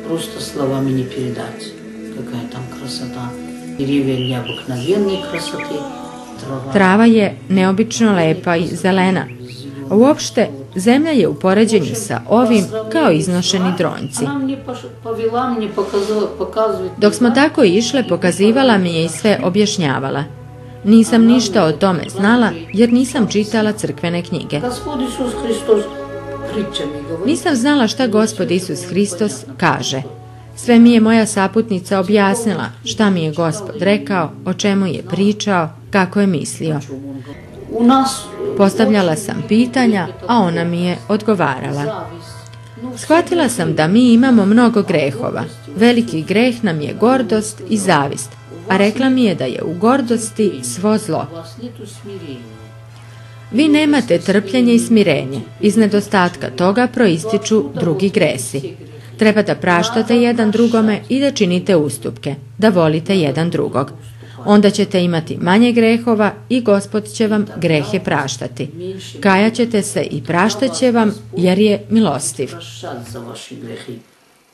просто словами не передать. Какая там красота. Деревья необыкновенной красоты. Трава. Trava je neobično lepa i zelena. Uopšte, zemlja je u poređenju sa ovim kao iznošeni dronjci. Она мне повела, мне показывает. Dok smo tako išle, pokazivala mi je i sve objašnjavala. Nisam ništa o tome znala jer nisam čitala crkvene knjige. Господь Иисус Христос притчами говорит. Nisam znala šta Gospod Isus Hristos kaže. Sve mi je moja saputnica objasnila šta mi je Gospod rekao, o čemu je pričao, kako je mislio. У нас Postavljala sam pitanja, a ona mi je odgovarala. зависть. Ну, Shvatila sam da mi imamo mnogo grehova. Veliki greh nam je gordost i zavist, a rekla mi je da je u gordosti svo zlo. у вас нету смирения. Vi nemate trpljenje i smirenje. Iz nedostatka toga proističu drugi gresi. Treba da praštate jedan drugome i da činite ustupke, da volite jedan drugog. Onda ćete imati manje grehova i Gospod će vam grehe praštati. Kajat ćete se i praštat će vam jer je milostiv. Прощать за ваши грехи.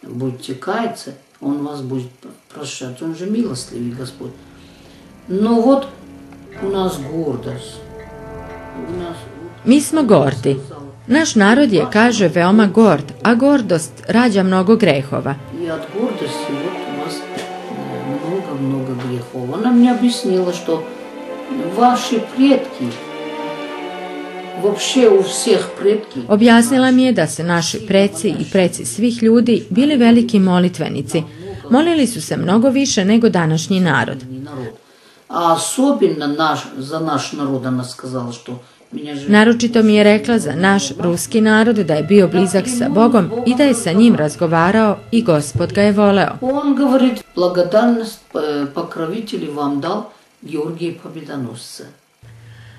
Будьте каяться, Он вас будет прощать. Он же милостливый Господь. Но вот у нас гордость. У нас... Mi smo gordi. Naš narod je, kaže, veoma gord, a gordost rađa mnogo grehova. И от гордости вот у вас много-много грехов. Она мне объяснила, что ваши предки Objasnila mi je da se naši preci i preci svih ljudi bili veliki molitvenici. Molili su se mnogo više nego današnji narod. Naročito mi je rekla za naš ruski narod da je bio blizak sa Bogom i da je sa njim razgovarao i Gospod ga je voleo. On govori, blagodarnost pokrovitelji vam dal Georgije Pobjedonosca.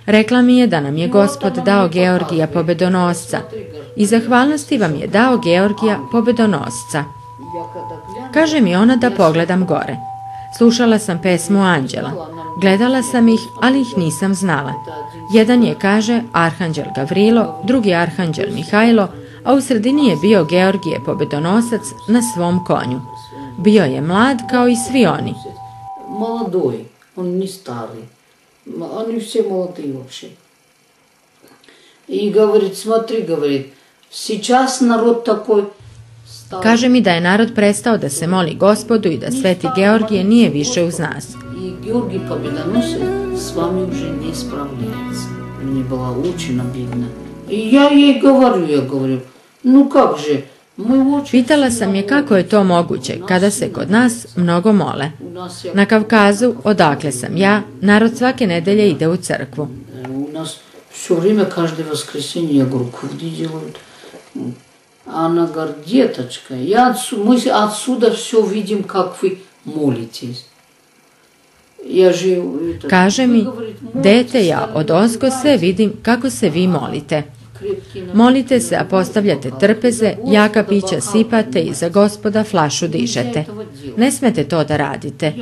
Rekla mi je da nam je Gospod dao Georgija Pobedonosca i zahvalnosti vam je dao Georgija Pobedonosca. Kaže mi ona da pogledam gore. Slušala sam pesmu Anđela. Gledala sam ih, ali ih nisam znala. Jedan je, kaže, Arhanđel Gavrilo, drugi Arhanđel Mihajlo, a u sredini je bio Georgije Pobedonosac na svom konju. Bio je mlad kao i svi oni. Молодой, он не старый. Они все молодые вообще. И говорит, смотри, говорит, сейчас народ такой. Kaže mi da je narod prestao da se moli Gospodu i da Sveti Georgije nije više uz nas. И Георгий Победоносец с вами уже не справляется. Мне было очень обидно. И я ей говорю, ну как же, Pitala sam je kako je to moguće kada se kod nas mnogo mole. Na Kavkazu, odakle sam ja, narod svake nedelje ide u crkvu. U nas все время, каждое воскресенье, я говорю, кувди делают. Она говорит, деточка, мы отсюда все видим, как вы молитесь. Kaže mi, dete, ja od ozgo sve vidim kako se vi molite. Molite se, a postavljate trpeze, jaka pića sipate i za Gospoda flašu dižete. Ne smete to da radite.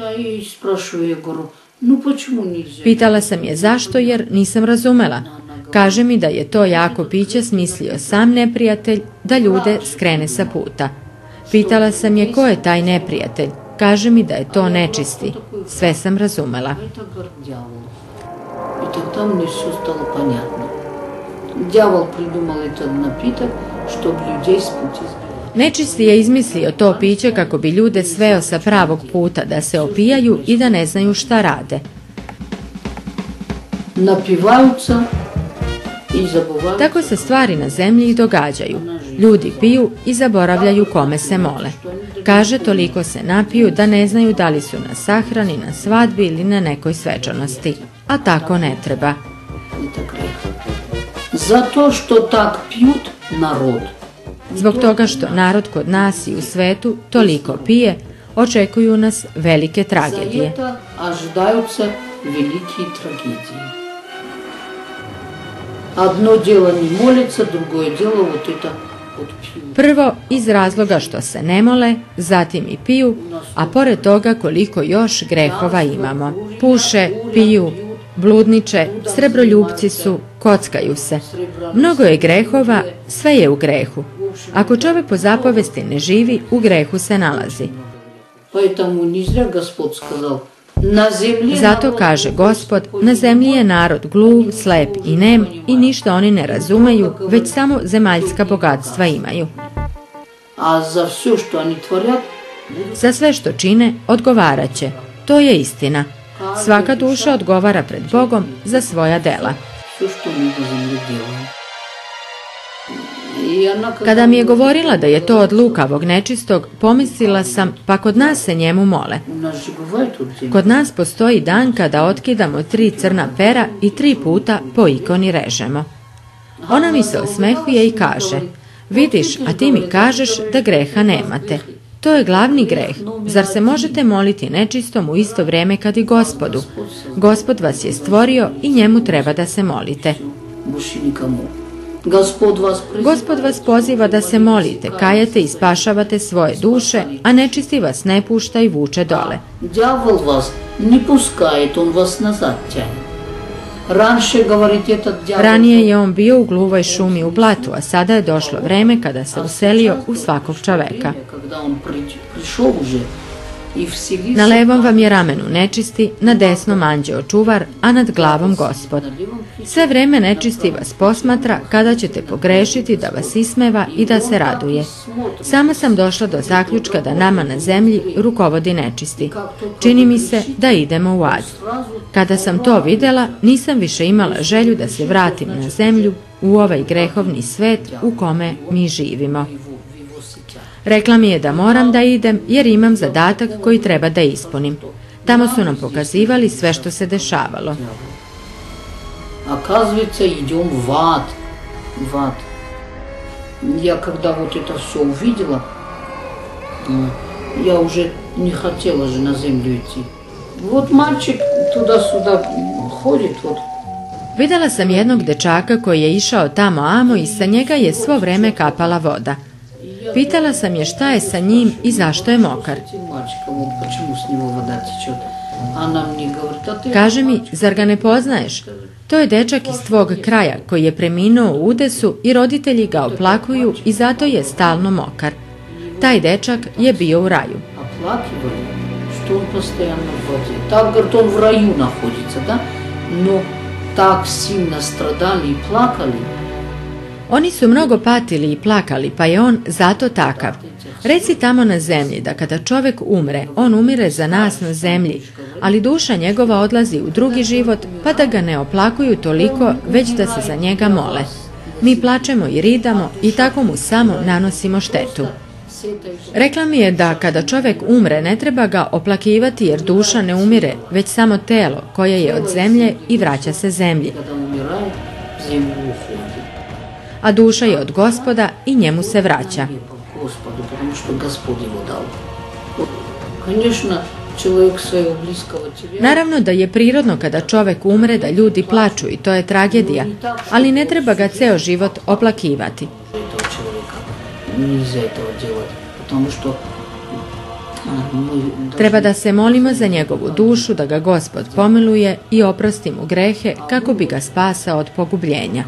Pitala sam je zašto, jer nisam razumela. Kaže mi da je to jako piće smislio sam neprijatelj da ljude skrene sa puta. Pitala sam je ko je taj neprijatelj. Kaže mi da je to nečisti. Sve sam razumela. Дьявол придумал этот напиток, чтобы людей с пути сбил. Nečisti je izmislio to piće kako bi ljude sveo sa pravog puta da se opijaju i da ne znaju šta rade. Napivаются i zabuvaju. Tako se stvari na zemlji i događaju. Ljudi piju i zaboravljaju kome se mole. Kaže, toliko se napiju da ne znaju da li su na sahrani, na svadbi ili na nekoj svečanosti. A tako ne treba. Zato što tak pijut narod. Zbog toga što narod kod nas i u svetu toliko pije, očekuju nas velike tragedije. За это ожидаются великие трагедии. Одно дело не молится, другое дело вот это вот пьют. Prvo iz razloga što se ne mole, zatim i piju, a pored toga koliko još grehova imamo. Puše, piju, bludniče, srebroljupci su, kockaju se. Mnogo je grehova, sve je u grehu. Ako čovjek po zapovesti ne živi, u grehu se nalazi. Zato kaže Gospod, na zemlji je narod gluv, slep i nem i ništa oni ne razumeju, već samo zemaljska bogatstva imaju. Za sve što čine, odgovarat će. To je istina. Svaka duša odgovara pred Bogom za svoja dela. Kada mi je govorila da je to od lukavog nečistog, pomislila sam, pa kod nas se njemu mole. Kod nas postoji dan kada otkidamo 3 crna pera i 3 puta po ikoni režemo. Ona mi se osmehuje i kaže, vidiš, a ti mi kažeš da greha nemate. To je glavni greh. Zar se možete moliti nečistom u isto vrijeme kad i Gospodu? Gospod vas je stvorio i njemu treba da se molite. Gospod vas poziva da se molite, kajete i spašavate svoje duše, a nečisti vas ne pušta i vuče dole. Дьявол вас не пускает, он вас назад тянет. Ranije je on bio u gluvoj šumi u blatu, a sada je došlo vreme kada se uselio u svakog čoveka. Na levom vam je ramenu nečisti, na desnom anđeo čuvar, a nad glavom Gospod. Sve vreme nečisti vas posmatra kada ćete pogrešiti, da vas ismeva i da se raduje. Sama sam došla do zaključka da nama na zemlji rukovodi nečisti. Čini mi se da idemo u ad. Kada sam to videla, nisam više imala želju da se vratim na zemlju, u ovaj grehovni svet u kome mi živimo. Rekla mi je da moram da idem jer imam zadatak koji treba da ispunim. Tamo su nam pokazivali sve što se dešavalo. Оказывается, идем в ад. В ад. Я когда вот это все увидела, я уже не хотела же на землю идти. Вот мальчик туда-сюда ходит, вот. Videla sam jednog dečaka koji je išao tamo amo i sa njega je svo vreme kapala voda. Pitala sam je šta je sa njim i zašto je mokar. Kaže mi, zar ga ne poznaješ? To je dečak iz tvog kraja koji je preminuo u udesu i roditelji ga oplakuju i zato je stalno mokar. Taj dečak je bio u raju. Što on постоянно в воде. Так, говорит, он в раю находится, да? Но так сильно страдали и плакали. Oni su mnogo patili i plakali, pa je on zato takav. Reci tamo na zemlji da kada čovjek umre, on umire za nas na zemlji, ali duša njegova odlazi u drugi život, pa da ga ne oplakuju toliko, već da se za njega mole. Mi plačemo i ridamo i tako mu samo nanosimo štetu. Rekla mi je da kada čovjek umre ne treba ga oplakivati jer duša ne umire, već samo telo koje je od zemlje i vraća se zemlji. A duša je od Gospoda i njemu se vraća. Naravno da je prirodno kada čovjek umre da ljudi plaču i to je tragedija, ali ne treba ga ceo život oplakivati. Treba da se molimo za njegovu dušu, da ga Gospod pomiluje i oprosti mu grehe kako bi ga spasao od pogubljenja.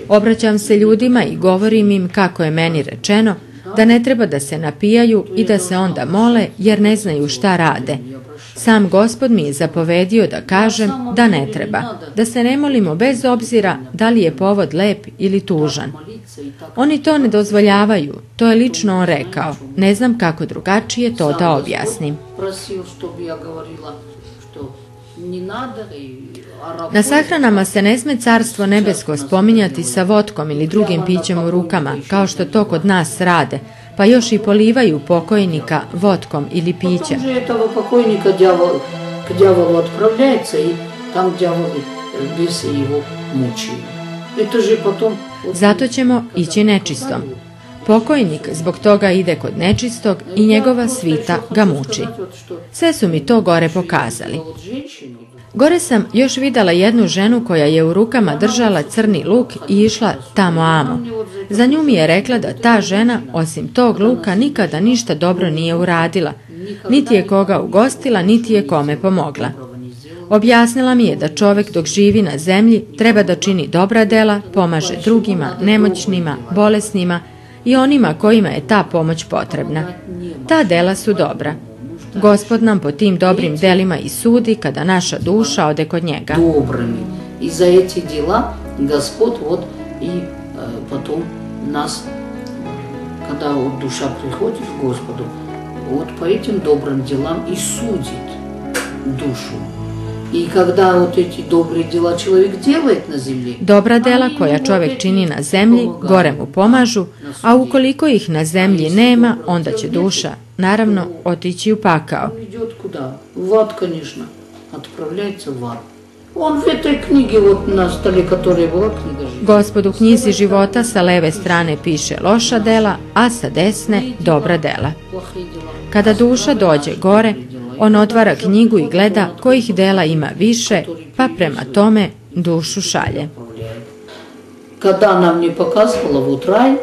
Obraćam se ljudima i govorim im kako je meni rečeno da ne treba da se napijaju i da se onda mole jer ne znaju šta rade. Sam Gospod mi je zapovedio da kažem da ne treba, da se ne molimo bez obzira da li je povod lep ili tužan. Oni to ne dozvoljavaju, to je lično on rekao, ne znam kako drugačije to da objasnim. Na sahranama se ne sme Carstvo nebesko spominjati sa vodkom ili drugim pićem u rukama, kao što to kod nas rade, pa još i polivaju pokojnika vodkom ili pićem. Zato ćemo ići nečistom. Pokojnik zbog toga ide kod nečistog i njegova svita ga muči. Sve su mi to gore pokazali. Gore sam još videla jednu ženu koja je u rukama držala crni luk i išla tamo amo. Za nju mi je rekla da ta žena, osim tog luka, nikada ništa dobro nije uradila. Niti je koga ugostila, niti je kome pomogla. Objasnila mi je da čovjek dok živi na zemlji treba da čini dobra dela, pomaže drugima, nemoćnima, bolesnima i onima kojima je ta pomoć potrebna. Ta dela su dobra. Gospod nam po tim dobrim delima i sudi kada naša duša ode kod njega. Dobrimi. I za eti djela Gospod вот и потом нас, когда вот душа приходит к Господу, вот по этим добрым делам и судит душу. I kada вот эти добрые дела человек делает на земле, dobra dela koja čovjek čini na zemlji gore mu pomažu, a ukoliko ih na zemlji nema, onda će duša, naravno, otići u pakao. Идет куда? В ад, конечно. Отправляется в ад. Он в этой книге, вот на столе, которая была книга жизни. Gospod u knjizi života sa leve strane piše loša dela, a sa desne dobra dela. Kada duša dođe gore, on otvara knjigu i gleda kojih dela ima više, pa prema tome dušu šalje. Kada nam не показывала вот рай,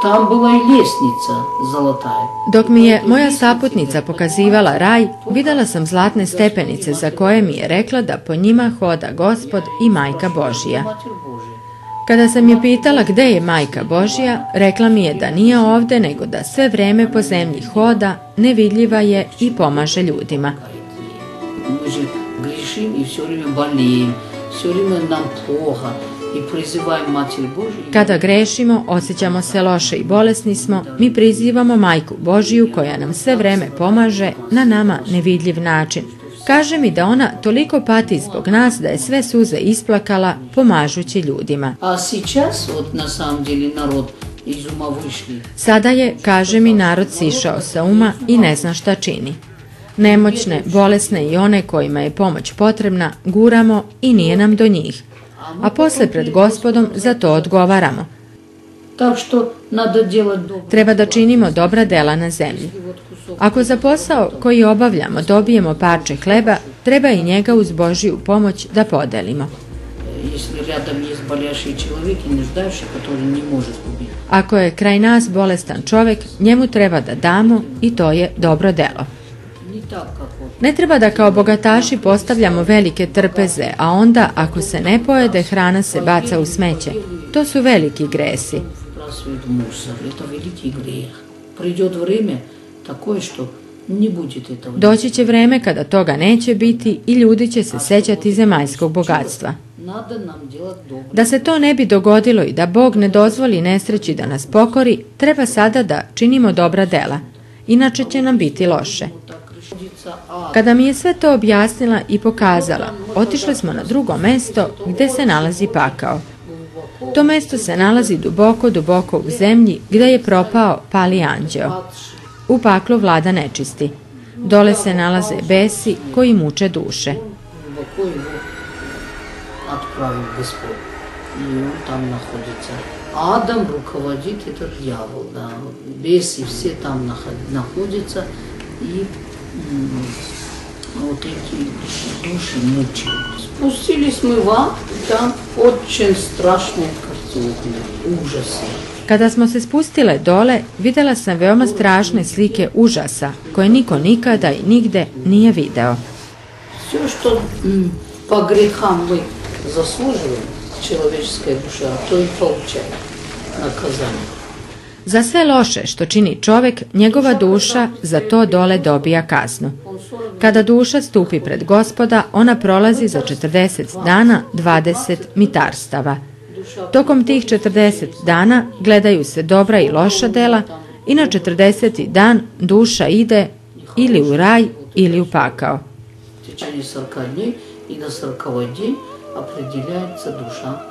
tam bila i ljesnica zolataja. Dok mi je moja saputnica pokazivala raj, videla sam zlatne stepenice za koje mi je rekla da po njima hoda Gospod i Majka Božija. Kada sam je pitala gde je Majka Božja, rekla mi je da nije ovde, nego da sve vreme po zemlji hoda, nevidljiva je i pomaže ljudima. Мы же грешим и все время болеем, все время нам плохо и призываем Матерь Божию. Kada grešimo, osjećamo se loše i bolesni smo, mi prizivamo Majku Božiju koja nam sve vreme pomaže na nama nevidljiv način. Kaže mi da ona toliko pati zbog nas da je sve suze isplakala pomažući ljudima. А сейчас вот на самом деле народ из ума вышли. Sada je, kaže mi, narod sišao sa uma i ne zna šta čini. Nemoćne, bolesne i one kojima je pomoć potrebna guramo i nije nam do njih. A posle pred Gospodom za to odgovaramo. Так что надо делать добро. Treba da činimo dobra dela na zemlji. Ako za posao koji obavljamo dobijemo parče hleba, treba i njega uz Božiju pomoć da podelimo. Если рядом есть болящий человек и нуждающий, который не может купить. Ako je kraj nas bolestan čovek, njemu treba da damo i to je dobro delo. Не так, как вот. Ne treba da kao bogataši postavljamo velike trpeze, a onda ako se ne pojede, hrana se baca u smeće. To su veliki gresi. Выбрасывают мусор. Это великий грех. Придет время такое, что не будет этого. Doći će vreme kada toga neće biti i ljudi će se sećati zemaljskog bogatstva. Надо нам делать добро. Da se to ne bi dogodilo i da Bog ne dozvoli nesreći da nas pokori, treba sada da činimo dobra dela. Inače će nam biti loše. Так решится, а Kada mi je sve to objasnila i pokazala, otišli smo na drugo mesto gde se nalazi pakao. To mesto se nalazi duboko, duboko u zemlji gde je propao pali anđeo. U paklu vlada nečisti. Dole se nalaze besi koji muče duše. глубоко его отправил Господь. И он там находится. Адам руководит этот дьявол, да. Бесы все там находятся. И вот эти души мучают. Спустились мы в ад, там очень страшные картины, ужасы. Kada smo se spustile dole, videla sam veoma strašne slike užasa, koje niko nikada i nigde nije video. Все, что по грехам мы заслуживаем, человеческая душа, то и получает наказание. Za sve loše što čini čovek, njegova duša za to dole dobija kaznu. Kada duša stupi pred Gospoda, ona prolazi za 40 dana 20 mitarstava. Tokom tih 40 dana gledaju se dobra i loša dela i na 40. dan duša ide ili u raj ili u pakao. В течение 40 дней и на 40-й день определяется душа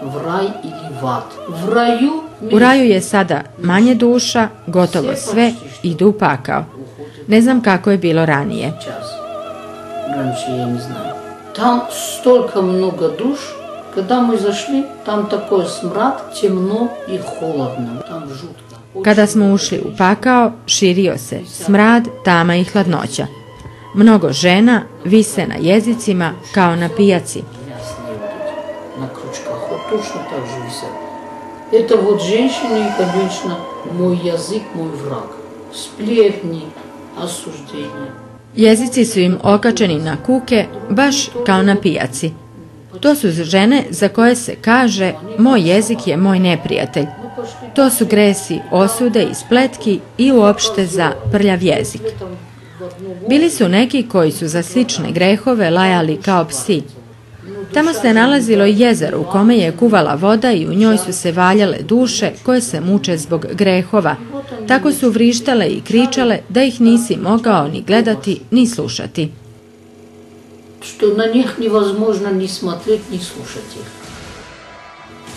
в рай или в ад. В раю U raju je sada manje duša, gotovo sve idu u pakao. Ne znam kako je bilo ranije. час. Раньше я не знаю. Там столько много душ. Когда мы зашли, там такой смрад, темно и холодно. Там жутко. Kada smo ušli u pakao, širio se smrad, tama i hladnoća. Mnogo žena vise na jezicima kao na pijaci. Ясные вот эти, на крючках. Вот точно так же висят. Это вот женщины, и, конечно, мой язык, мой враг. Сплетни, осуждения. Jezici su im okačeni na kuke, baš kao na pijaci. To su žene za koje se kaže moj jezik je moj neprijatelj. To su gresi, osude i spletki i uopšte za prljav jezik. Bili su neki koji su za slične grehove lajali kao psi. Tamo se nalazilo i jezero u kome je kuvala voda i u njoj su se valjale duše koje se muče zbog grehova. Tako su vrištale i kričale da ih nisi mogao ni gledati ni slušati. Что на них невозможно ни смотреть, ни слушать их.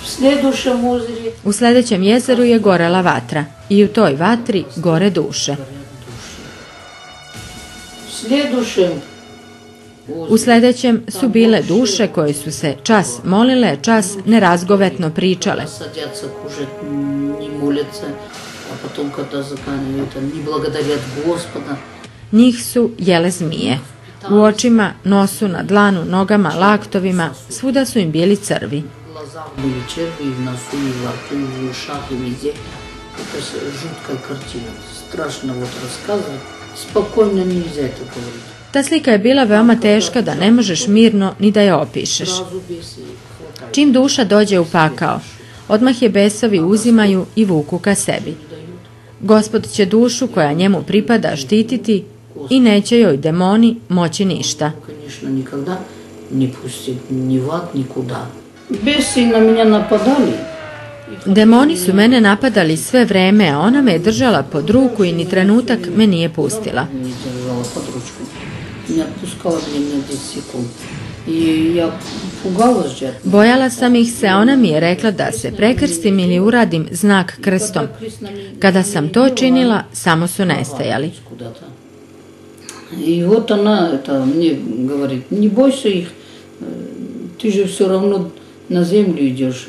В следующем озере U sledećem jezeru je gorela vatra i u toj vatri gore duše. в следующем U sledećem su bile duše koje su se čas molile, čas nerazgovetno pričale. садятся кушать, не молятся, а потом, когда заканчивают, не благодарят Господа. Njih su jele zmije. U očima, nosu, na dlanu, nogama, laktovima, svuda su im bili crvi. В глазах были черви, и в носу, и во рту, и в ушах, и везде. Это жуткая картина. Страшно вот рассказывать. Спокойно нельзя это говорить. Ta slika je bila veoma teška da ne možeš mirno ni da je opišeš. Čim duša dođe u pakao, odmah je besovi uzimaju i vuku ka sebi. Gospod će dušu koja njemu pripada štititi i neće joj demoni moći ništa. Besi na mene napadali. Demoni su mene napadali sve vreme, a ona me je držala pod ruku i ni trenutak me nije pustila. Bojala sam ih se, a ona mi je rekla da se prekrstim ili uradim znak krstom. Kada sam to činila, samo su nestajali. I вот она мне говорит, не бойся их, ты же все равно на землю идешь.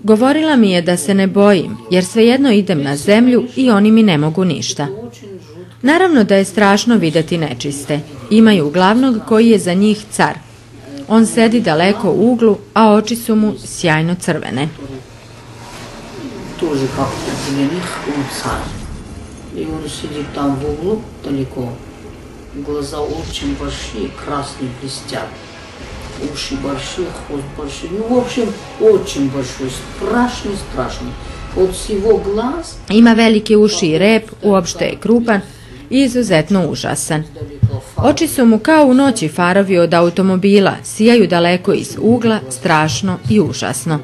Govorila mi je da se ne bojim, jer svejedno idem na zemlju i oni mi ne mogu ništa. Naravno da je strašno videti nečiste. Imaju glavnog koji je za njih car. On sedi daleko u uglu, a oči su mu sjajno crvene. Тоже как-то для них он царь. И он сидит там в углу далеко. Глаза очень большие, красные, блестят. Уши большие, хвост большой. Ну, в общем, очень большой, страшный. Od svih glaz... Ima velike uši i rep, uopšte je krupan i izuzetno užasan. Oči su mu kao u noći farovi od automobila, sijaju daleko iz ugla, strašno i užasno.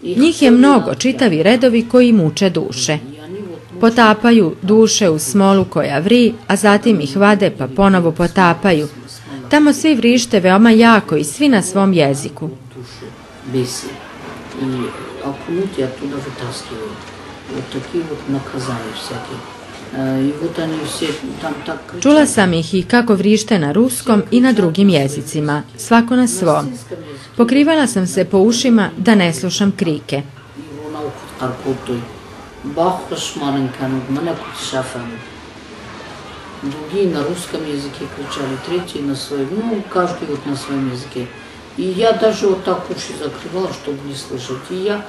Njih je mnogo, čitavi redovi koji muče duše. Potapaju duše u smolu koja vri, a zatim ih vade pa ponovo potapaju. Tamo svi vrište veoma jako i svi na svom jeziku. Čula sam ih i kako vrište na ruskom i na drugim jezicima, svako na svom. Pokrivala sam se po ušima da ne slušam krike. Бахаш маленькая, меня шафами. Другие на русском языке кричали, третьи на своем, ну, каждый вот на своем языке. И я даже вот так уши закрывала, чтобы не слышать. И я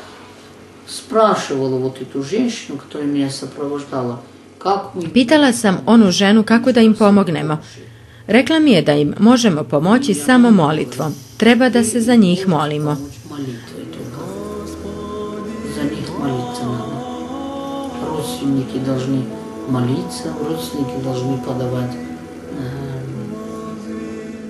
спрашивала вот эту женщину, которая меня сопровождала, как мы... Pitala sam onu ženu kako da im pomognemo. Rekla mi je da im možemo pomoći samo molitvom. Treba da se za njih molimo. За них молиться надо. Родственники должны молиться, родственники должны подавать.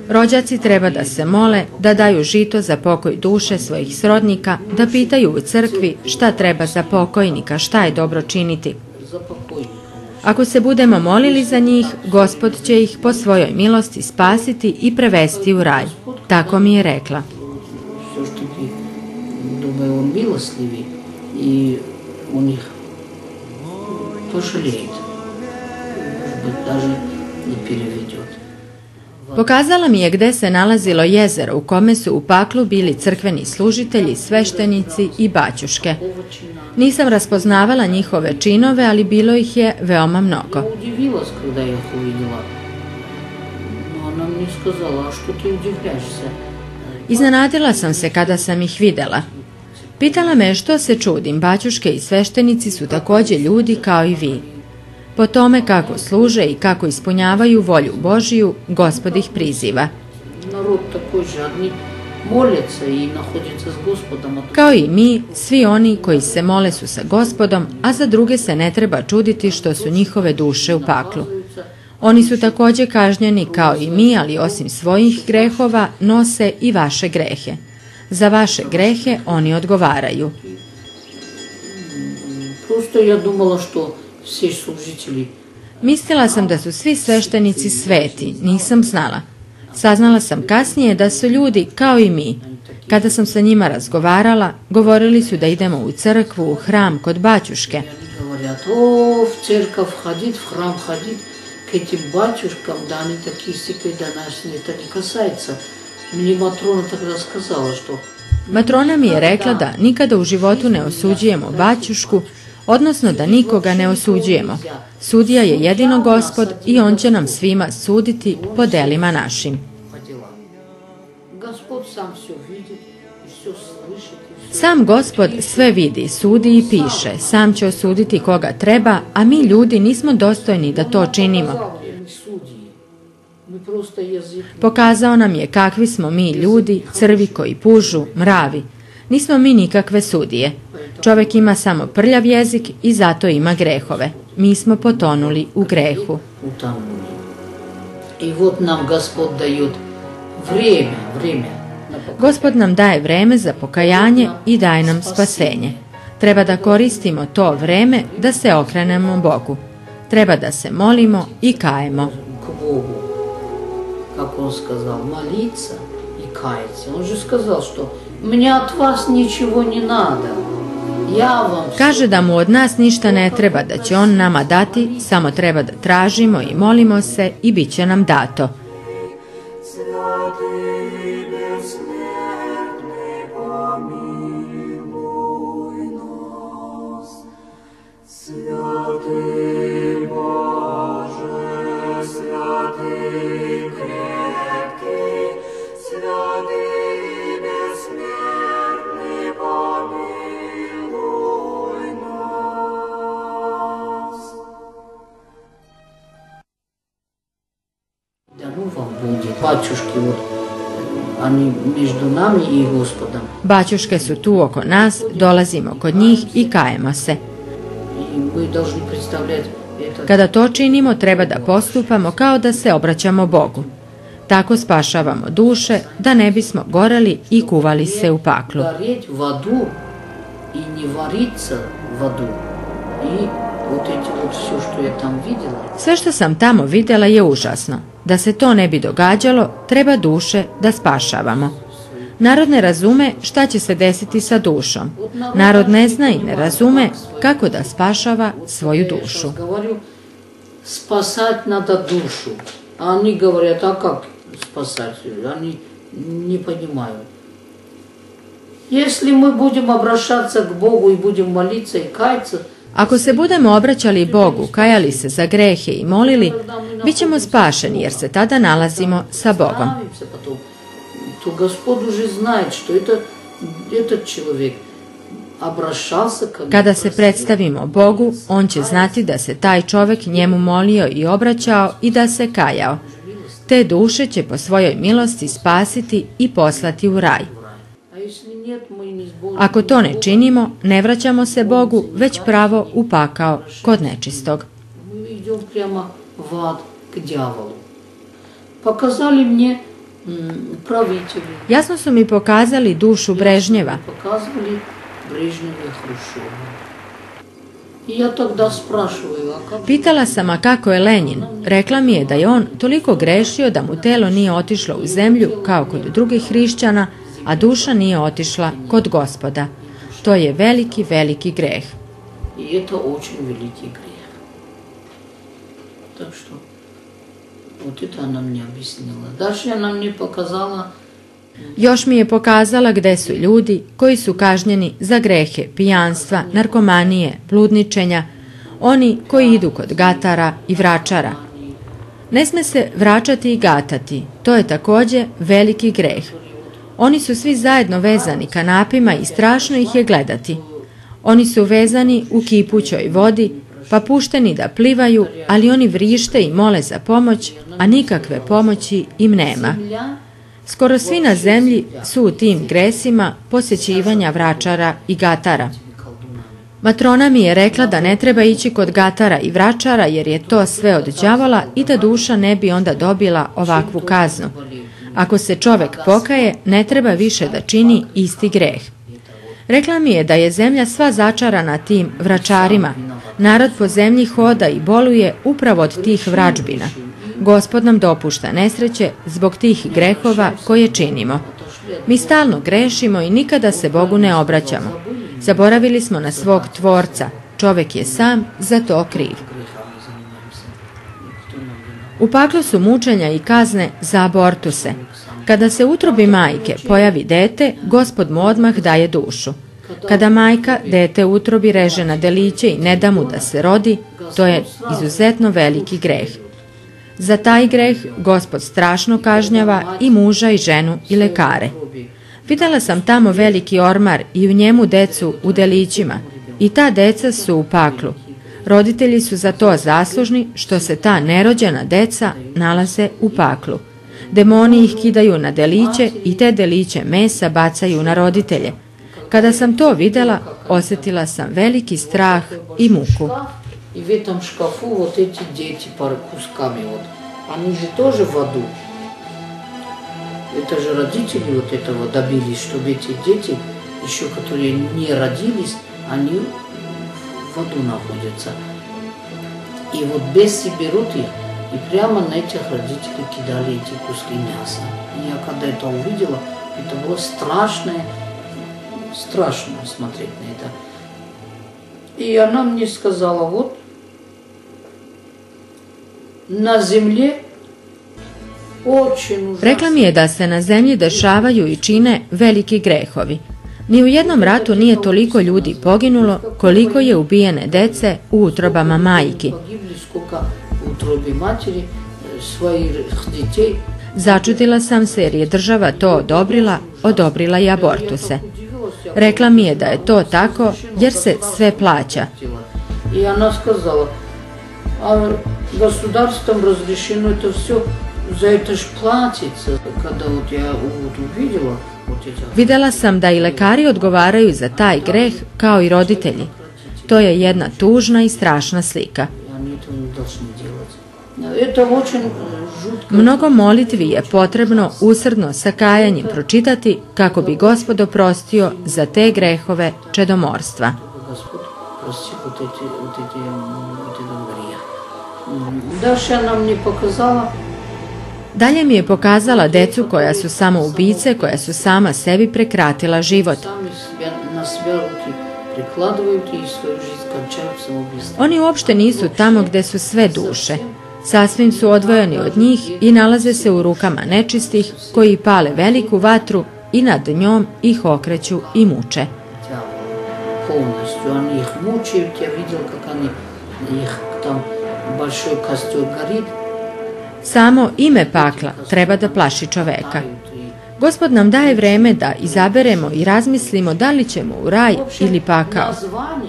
Rođaci treba da se mole, da daju žito za pokoj duše svojih srodnika, da pitaju u crkvi šta treba za pokojnika, šta je dobro činiti. Ako se budemo molili za njih, Gospod će ih po svojoj milosti spasiti i prevesti u raj. Tako mi je rekla. I u njih požaljeет, даже не переведет. Pokazala mi je gde se nalazilo jezero u kome su u paklu bili crkveni služitelji, sveštenici i baćuške. Nisam raspoznavala njihove činove, ali bilo ih je veoma mnogo. Udivila se kada ih uvidjela. Ona mi skazala, a što ti udivljaš se? Iznenadila sam se kada sam ih videla. Pitala me što se čudim, baćuške i sveštenici su također ljudi kao i vi. Po tome kako služe i kako ispunjavaju volju Božiju, Gospod ih priziva. Narod tako žadni, moljaca i nahodjaca s Gospodom. Kao i mi, svi oni koji se mole su sa Gospodom, a za druge se ne treba čuditi što su njihove duše u paklu. Oni su također kažnjeni kao i mi, ali osim svojih grehova nose i vaše grehe. Za vaše grehe oni odgovaraju. Prosto ja dumala što svi služitelji... Mislila sam da su svi sveštenici sveti, nisam znala. Saznala sam kasnije da su ljudi kao i mi. Kada sam sa njima razgovarala, govorili su da idemo u crkvu, u hram, kod baćuške. O, v crkav hadit, v hram hadit, k etim baćuškam, da oni taki stikli da nas to ne kasajca. Meni matrona tako raskazala što... Matrona mi je rekla da nikada u životu ne osuđujemo baćušku, odnosno da nikoga ne osuđujemo. Sudija je jedino Gospod i on će nam svima suditi po delima našim. Gospod sam sve vidi, Sam Gospod sve vidi, sudi i piše, sam će osuditi koga treba, a mi ljudi nismo dostojni da to činimo. Pokazao nam je kakvi smo mi ljudi, crvi koji pužu, mravi. Nismo mi nikakve sudije. Čovjek ima samo prljav jezik i zato ima grehove. Mi smo potonuli u grehu. I вот nam Gospod daje vrijeme. Gospod nam daje vreme za pokajanje i daje nam spasenje. Treba da koristimo to vreme da se okrenemo Bogu. Treba da se molimo i kajemo. Kako on skazal, молиться и каяться. Он же сказал, что мне от вас ничего не надо. Ja vam... Kaže da mu od nas ništa ne treba, da će on nama dati, samo treba da tražimo i molimo se i bit će nam dato. Батюшки, вот, они между нами и Господом. Baćuške su tu oko nas, dolazimo kod njih i kajemo se. И мы должны представлять это. Kada to činimo, treba da postupamo kao da se obraćamo Bogu. Tako spašavamo duše, da ne bismo goreli i kuvali se u paklu. Гореть в аду и не вариться в аду. И вот эти вот все, что я там видела. Sve što sam tamo vidjela je užasno. Da se to ne bi događalo, treba duše da spašavamo. Narod ne razume šta će se desiti sa dušom. Narod ne zna i ne razume kako da spašava svoju dušu. Спасать надо душу. А они говорят, а как спасать? Они не понимают. Если мы будем обращаться к Богу и будем молиться и каяться, ako se budemo obraćali Bogu, kajali se za grehe i molili, bit ćemo spašeni jer se tada nalazimo sa Bogom. To Gospod уже знает, что этот человек обращался к Богу. Kada se predstavimo Bogu, on će znati da se taj čovjek njemu molio i obraćao i da se kajao. Te duše će po svojoj milosti spasiti i poslati u raj. Ako to ne činimo, ne vraćamo se Bogu, već pravo u pakao kod nečistog. Jasno su mi pokazali dušu Brežnjeva. Pitala sam, a kako je Lenjin? Rekla mi je da je on toliko grešio da mu telo nije otišlo u zemlju kao kod drugih hrišćana, a duša nije otišla kod Gospoda. To je veliki, veliki greh. I je to очень veliki greh. Tak što, вот это она мне объяснила. Дальше она мне показала... Još mi je pokazala gde su ljudi koji su kažnjeni za grehe pijanstva, narkomanije, bludničenja, oni koji idu kod gatara i vračara. Ne sme se vračati i gatati, to je također veliki greh. Oni su svi zajedno vezani kanapima i strašno ih je gledati. Oni su vezani u kipućoj vodi, pa pušteni da plivaju, ali oni vrište i mole za pomoć, a nikakve pomoći im nema. Skoro svi na zemlji su u tim gresima posjećivanja vračara i gatara. Matrona mi je rekla da ne treba ići kod gatara i vračara jer je to sve od đavola i da duša ne bi onda dobila ovakvu kaznu. Ako se čovjek pokaje, ne treba više da čini isti greh. Rekla mi je da je zemlja sva začarana tim vračarima. Narod po zemlji hoda i boluje upravo od tih vračbina. Gospod nam dopušta nesreće zbog tih grehova koje činimo. Mi stalno grešimo i nikada se Bogu ne obraćamo. Zaboravili smo na svog Tvorca. Čovjek je sam za to kriv. U paklu su mučenja i kazne za abortuse. Kada se u utrobi majke pojavi dete, Gospod mu odmah daje dušu. Kada majka dete u utrobi reže na deliće i ne da mu da se rodi, to je izuzetno veliki greh. Za taj greh Gospod strašno kažnjava i muža i ženu i lekare. Videla sam tamo veliki ormar i u njemu decu u delićima i ta deca su u paklu. Roditelji su za to zaslužni što se ta nerođena deca nalaze u paklu. Demoni ih kidaju na deliće i te deliće mesa bacaju na roditelje. Kada sam to videla, osjetila sam veliki strah i muku. И в этом шкафу вот эти дети кусками вот. Они же тоже в аду. Это же родители вот этого добились, чтобы эти дети, еще которые не родились, они в аду находятся. И вот бесы берут их и прямо на этих родителей кидали эти куски мяса. И я когда это увидела, это было страшно смотреть на это. И она мне сказала, вот, na zemlji Rekla mi je da se na zemlji dešavaju i čine veliki grehovi. Ni u jednom ratu nije toliko ljudi poginulo koliko je ubijene dece u utrobama majki. Začudila sam se jer je država to odobrila i abortuse. Rekla mi je da je to tako jer se sve plaća. I ona skazala, a государством разрешено это все, за это ж платится. Когда вот я увидела вот эти... Videla sam da i lekari odgovaraju za taj greh kao i roditelji. To je jedna tužna i strašna slika. Mnogo molitvi je potrebno usrdno sa kajanjem pročitati kako bi Gospod oprostio za te grehove čedomorstva. Dalje mi je pokazala decu koja su samoubice, koja su sama sebi prekratila život. Oni uopšte nisu tamo gde su sve duše. Sasvim su odvojeni od njih i nalaze se u rukama nečistih koji pale veliku vatru i nad njom ih okreću i muče. Samo ime pakla treba da plaši čoveka. Gospod nam daje vreme da izaberemo i razmislimo da li ćemo u raj ili pakao.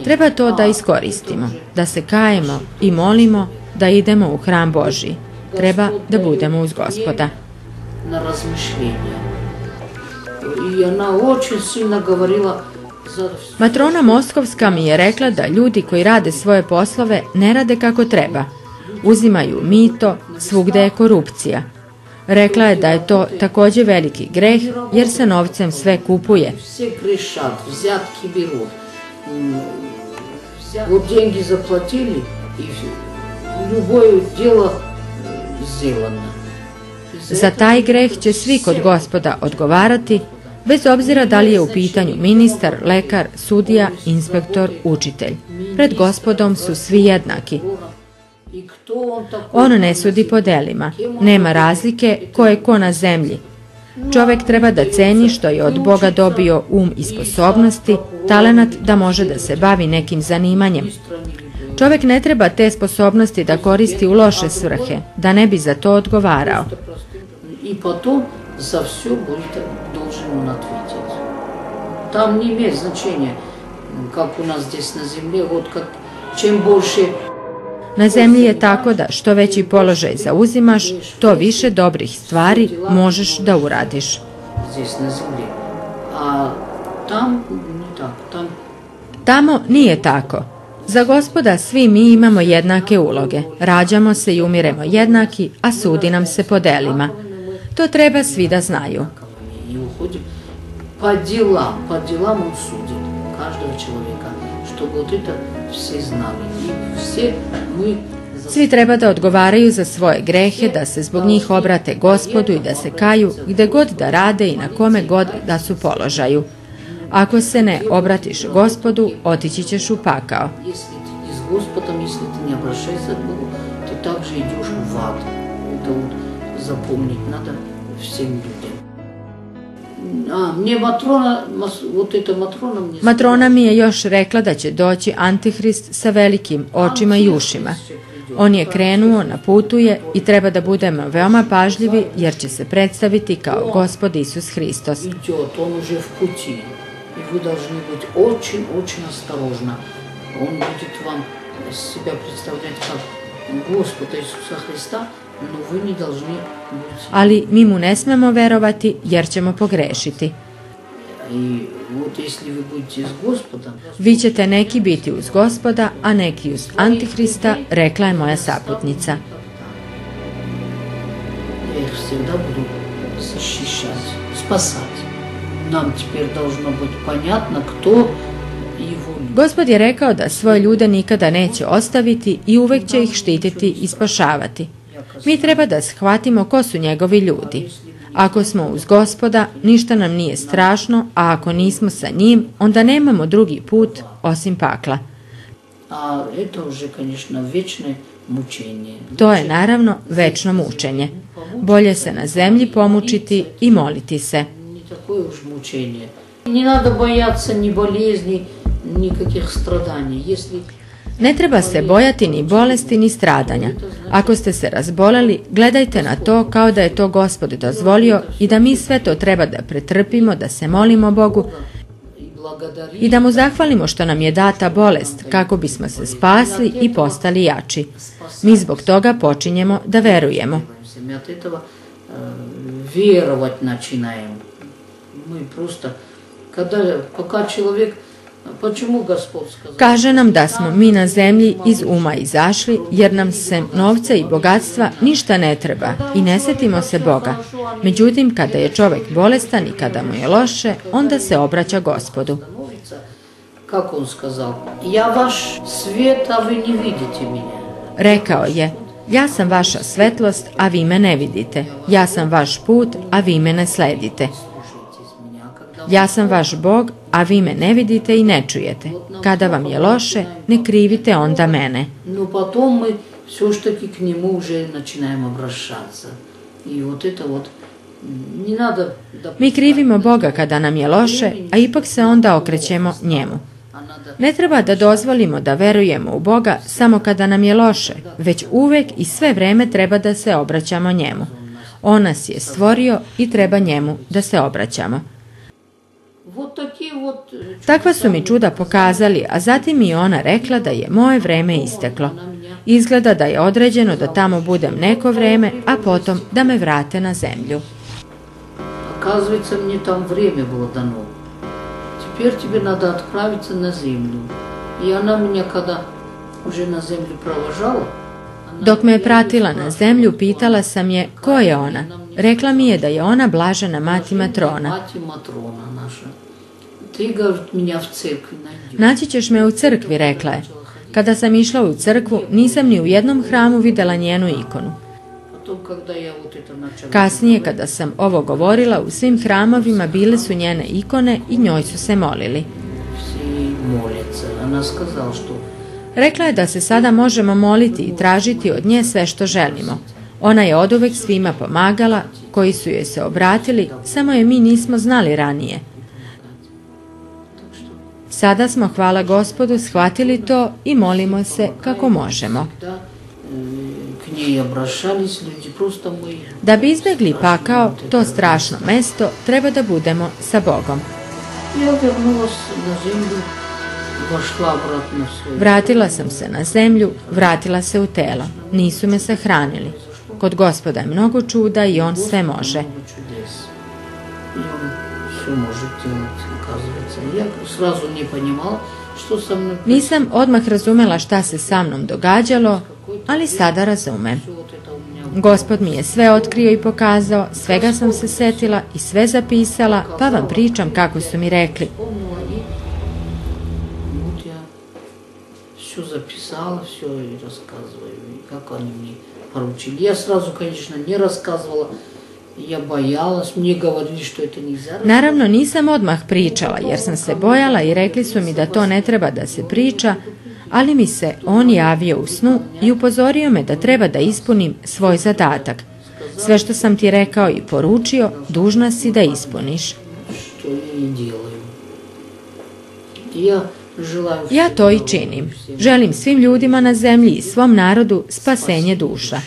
Treba to da iskoristimo, da se kajemo i molimo, da idemo u hram Božji. Treba da budemo uz Gospoda. Na razmišljenje. I ona очень сильно говорила. Matrona Moskovska mi je rekla da ljudi koji rade svoje poslove ne rade kako treba. Uzimaju mito, svugde je korupcija. Rekla je da je to takođe veliki greh jer se novcem sve kupuje. Sve grešat, vzjatki берут. Вот деньги заплатили и любое дело сделано. Za taj greh će svi kod Gospoda odgovarati, bez obzira da li je u pitanju ministar, lekar, sudija, inspektor, učitelj. Pred Gospodom su svi jednaki. On ne sudi po delima, nema razlike ko je ko na zemlji. Čovek treba da ceni što je od Boga dobio i sposobnosti, talenat da može da se bavi nekim zanimanjem. Čovek ne treba te sposobnosti da koristi u loše svrhe, da ne bi za to odgovarao. I potom za все будет должен он ответить. Там не имеет значения, как у нас здесь на земле, вот как чем больше. Na zemlji je tako da što veći položaj zauzimaš, to više dobrih stvari možeš da uradiš. Здесь на земле. A tam не так, Tamo nije tako. Za Gospoda svi mi imamo jednake uloge. Rađamo se i umiremo jednaki, a sudi nam se po delima. To treba svi da znaju. Po делам он судит каждого человека, чтобы вот это все знали. И все мы... Svi treba da odgovaraju za svoje grehe, da se zbog njih obrate Gospodu i da se kaju gde god da rade i na kome god da su položaju. Ako se ne obratiš Gospodu, otići ćeš u pakao. Если ты с Господом, если ты не обращаешься к Богу, ты также идешь в ад. Это вот запомнить надо всем людям. Мне Matrona mi je još rekla da će doći Antihrist sa velikim očima i ušima. On je krenuo, na putu je i treba da budemo veoma pažljivi jer će se predstaviti kao Gospod Isus Hristos. Идет, он уже в пути. И вы должны быть очень-очень осторожны. Он будет вам себя представлять как Господа Иисуса Христа, но вы не должны быть... Ali mi mu ne smemo verovati jer ćemo pogrešiti. И вот если вы будете с Господом... Vi ćete neki biti uz Gospoda, a neki uz Antihrista, rekla je moja saputnica. Я их всегда буду защищать, спасать. Нам теперь должно быть понятно, кто его любит. Gospod je rekao da svoje ljude nikada neće ostaviti i uvek će ih štititi i spašavati. Mi treba da shvatimo ko su njegovi ljudi. Ako smo uz Gospoda, ništa nam nije strašno, a ako nismo sa njim, onda nemamo drugi put osim pakla. А это уже, конечно, вечное мучение. To je naravno večno mučenje. Bolje se na zemlji pomučiti i moliti se. Не такое уж мучение. Не надо бояться ни болезней, никаких страданий. Если Ne treba se bojati ni bolesti ni stradanja. Ako ste se razboleli, gledajte na to kao da je to Gospod dozvolio i da mi sve to treba da pretrpimo, da se molimo Bogu i da mu zahvalimo što nam je data bolest kako bismo se spasli i postali jači. Mi zbog toga počinjemo da verujemo. мы от этого веровать начинаем. Мы просто, пока человек, почему Господь сказал? Kaže nam da smo mi na zemlji iz uma izašli, jer nam se novca i bogatstva ništa ne treba i ne setimo se Boga. Međutim, kada je čovjek bolestan i kada mu je loše, onda se obraća Gospodu. Как он сказал? Я ваш свет, а вы не видите меня. Rekao je, ja sam vaša svetlost, a vi me ne vidite. Ja sam vaš put, a vi me ne sledite. Ja sam vaš Bog, a vi me ne vidite i ne čujete. Kada vam je loše, ne krivite onda mene. Но потом мы все-таки к нему уже начинаем обращаться. И вот это вот не надо... Mi krivimo Boga kada nam je loše, a ipak se onda okrećemo njemu. Ne treba da dozvolimo da verujemo u Boga samo kada nam je loše, već uvek i sve vreme treba da se obraćamo njemu. On nas je stvorio i treba njemu da se obraćamo. Takva su mi čuda pokazali, a zatim mi je ona rekla da je moje vreme isteklo. Izgleda da je određeno da tamo budem neko vreme, a potom da me vrate na zemlju. Оказывается, мне там время было дано. Теперь тебе надо отправиться на землю. И она меня, когда уже на землю провожала... Dok me je pratila na zemlju, pitala sam je ko je ona. Rekla mi je da je ona blažena mati Matrona. Мать Матрона наша. Ты, говорит, меня в церкви найдешь. Naći ćeš me u crkvi, rekla je. Kada sam išla u crkvu, nisam ni u jednom hramu videla njenu ikonu. Потом, когда я вот это начала... Kasnije, kada sam ovo govorila, u svim hramovima bile su njene ikone i njoj su se molili. Все молятся. Она сказала, что... Rekla je da se sada možemo moliti i tražiti od nje sve što želimo. Ona je oduvek svima pomagala, koji su joj se obratili, samo je mi nismo znali ranije. Sada smo, hvala Gospodu, shvatili to i molimo se kako možemo. К ней обращались люди, просто мы... Da bi izbjegli pakao, to strašno mesto, treba da budemo sa Bogom. Я вернулась на землю, вошла обратно в свой... Vratila sam se na zemlju, vratila se u telo. Nisu me sahranili. Kod Gospoda je mnogo čuda i on sve može. Много чудес. И он все может делать, оказывается. Я сразу не понимала, что со мной... Nisam odmah razumela šta se sa mnom događalo, ali sada razumem. Все вот это у меня... Gospod mi je sve otkrio i pokazao, svega sam se setila i sve zapisala, pa vam pričam kako su mi rekli. Помнила, и вот я все записала, все и рассказываю, и как они мне поручили. Я сразу, конечно, не рассказывала, я боялась, мне говорили, что это нельзя. Naravno, nisam odmah pričala, jer sam se bojala i rekli su mi da to ne treba da se priča, ali mi se on javio u snu i upozorio me da treba da ispunim svoj zadatak. Sve što sam ti rekao i poručio, dužna si da ispuniš. Что я и делаю. Я Ja to i činim. Želim svim ljudima na zemlji i svom narodu spasenje duša.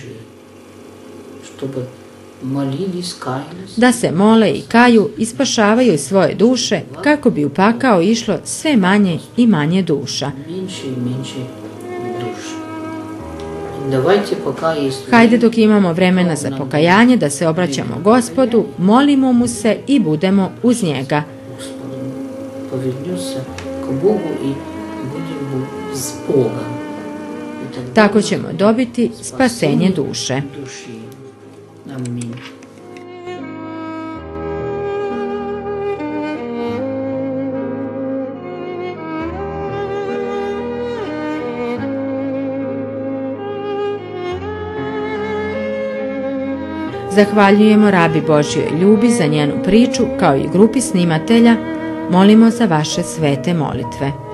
Da se mole i kaju i spašavaju svoje duše kako bi u pakao išlo sve manje i manje duša. Hajde dok imamo vremena za pokajanje da se obraćamo Gospodu, molimo mu se i budemo uz njega. Tako ćemo dobiti spasenje duše. Amin. Zahvaljujemo Rabi Božjoj Ljubi za njenu priču kao i grupi snimatelja. Molimo za vaše svete molitve.